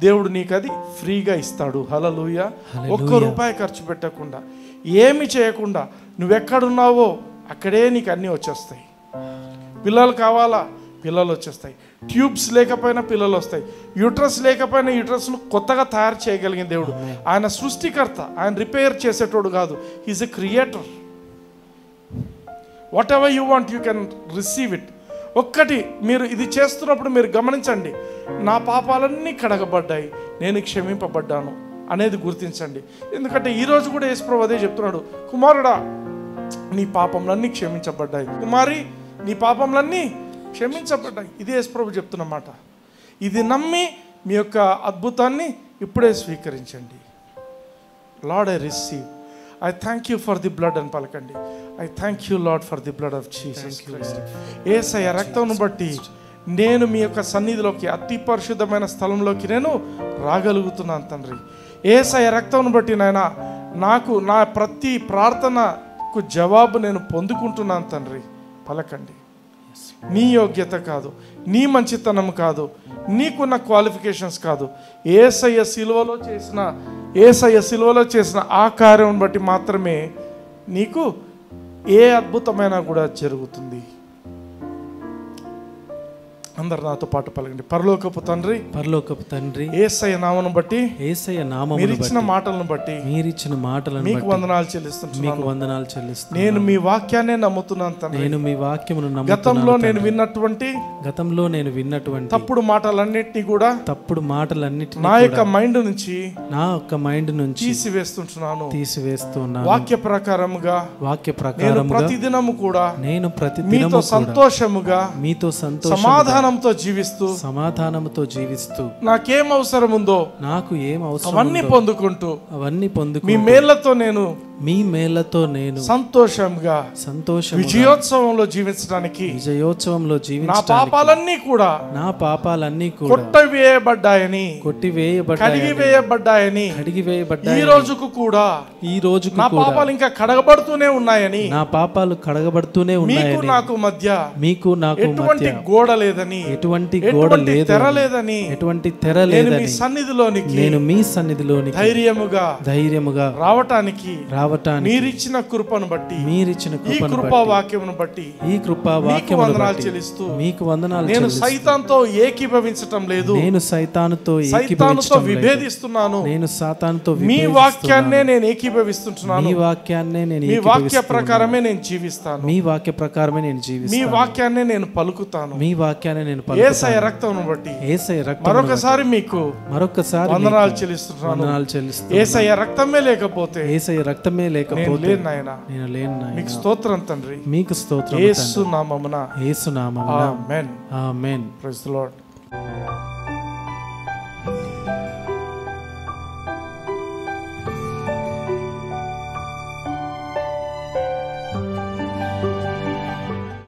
దేవుడు నీకు అది ఫ్రీగా ఇస్తాడు. హల్లెలూయా. ఒక్క రూపాయి ఖర్చు పెట్టకుండా, ఏమి చేయకుండా నువ్వెక్కడున్నావో అక్కడే నీకు అన్నీ వచ్చేస్తాయి. పిల్లలు కావాలా? పిల్లలు వచ్చేస్తాయి. ట్యూబ్స్ లేకపోయినా పిల్లలు వస్తాయి. యూట్రస్ లేకపోయినా యూట్రస్ను కొత్తగా తయారు చేయగలిగిన దేవుడు. ఆయన సృష్టికర్త, ఆయన రిపేర్ చేసేటోడు కాదు. He is a creator. Whatever you want you can receive it. ఒక్కటి మీరు ఇది చేస్తున్నప్పుడు మీరు గమనించండి, నా పాపాలన్నీ కడగబడ్డాయి, నేను క్షమింపబడ్డాను అనేది గుర్తించండి. ఎందుకంటే ఈరోజు కూడా యేసుప్రభువు అదే చెప్తున్నాడు, కుమారుడా నీ పాపములన్నీ క్షమించబడ్డాయి, కుమారి నీ పాపములన్నీ క్షమించబడ్డాయి. ఇదే యేసుప్రభువు చెప్తున్నమాట. ఇది నమ్మి మీ యొక్క అద్భుతాన్ని ఇప్పుడే స్వీకరించండి. Lord I receive, I thank you for the blood అని పలకండి. I thank you Lord for the blood of Jesus Christ. యేసయ్య రక్తంను బట్టి నేను మీ యొక్క సన్నిధిలోకి, అతి పరిశుద్ధమైన స్థలంలోకి నేను రాగలుగుతున్నాను తండ్రి. యేసయ్య రక్తంను బట్టి నాయనా నాకు నా ప్రతి ప్రార్థనకు జవాబు నేను పొందుకుంటున్నాను తండ్రి. పలకండి. నీ యోగ్యత కాదు, నీ మంచితనం కాదు, నీకున్న క్వాలిఫికేషన్స్ కాదు, యేసయ్య సిలువలో చేసిన ఆ కార్యం బట్టి మాత్రమే నీకు ఏ అద్భుతమైనా కూడా జరుగుతుంది. అందరు నాతో పాటు పలకండి. పరలోకపు తండ్రి, పరలోకపు తండ్రి, యేసయ్య నామమును బట్టి, యేసయ్య నామమును మీరు ఇచ్చిన బట్టి, మాటలను బట్టి, మీరిచ్చిన మాటలను మీకు బట్టి వందనాలు చెల్లిస్తున్నాను. మీకు వందనాలు చెల్లిస్తున్నాను. నేను మీ వాక్యాన్ని నమ్ముతున్నాను తండ్రి. నేను మీ వాక్యమును గతంలో నమ్ముతున్నాను. నేను విన్నటువంటి తప్పుడు మాటలన్నిటినీ కూడా మాటలన్నిటిని నా యొక్క మైండ్ నుంచి తీసివేస్తున్నాను. వాక్య వాక్య ప్రకారముగా నేను ప్రతిదినము కూడా నేను మీతో సంతోషముగా మీతో సమాధానంతో జీవిస్తూ నాకేం అవసరం ఉందో నాకు ఏం అవసరం అవన్నీ పొందుకుంటూ మీ మేళ్లతో నేను సంతోషంగా విజయోత్సవంలో జీవించడానికి నా పాపాలన్నీ కూడా కొట్టివేయబడ్డాయని కడిగివేయబడ్డాయని ఈ రోజుకు కూడా నా పాపాలు ఇంకా కడగబడుతూనే ఉన్నాయని మీకు నాకు మధ్య ఎటువంటి గోడ లేదని ఎటువంటి తెర లేదని నేను మీ సన్నిధిలోనికి ధైర్యముగా రావటానికి మీరిచ్చిన కృపను బట్టి ఈ కృపా వాక్యమును బట్టి వందనాలు చెల్లిస్తూ నేను సైతాన్తో ఏకీభవించటం లేదు, సైతానుతో విభేదిస్తున్నాను, మీ వాక్యాన్నే నేను ఏకీభవిస్తున్నాను, మీ వాక్య ప్రకారమే నేను జీవిస్తాను, మీ వాక్యాన్నే నేను పలుకుతాను. యేసయ్య రక్తమును బట్టి మరొకసారి మీకు వందనాలు చెల్లిస్తున్నాను. యేసయ్య రక్తమే లేకపోతే నేను లేను నాయనా. మీకు స్తోత్రం తండ్రి. యేసు నామమున. ఆమేన్. ఆమేన్. Praise the lord.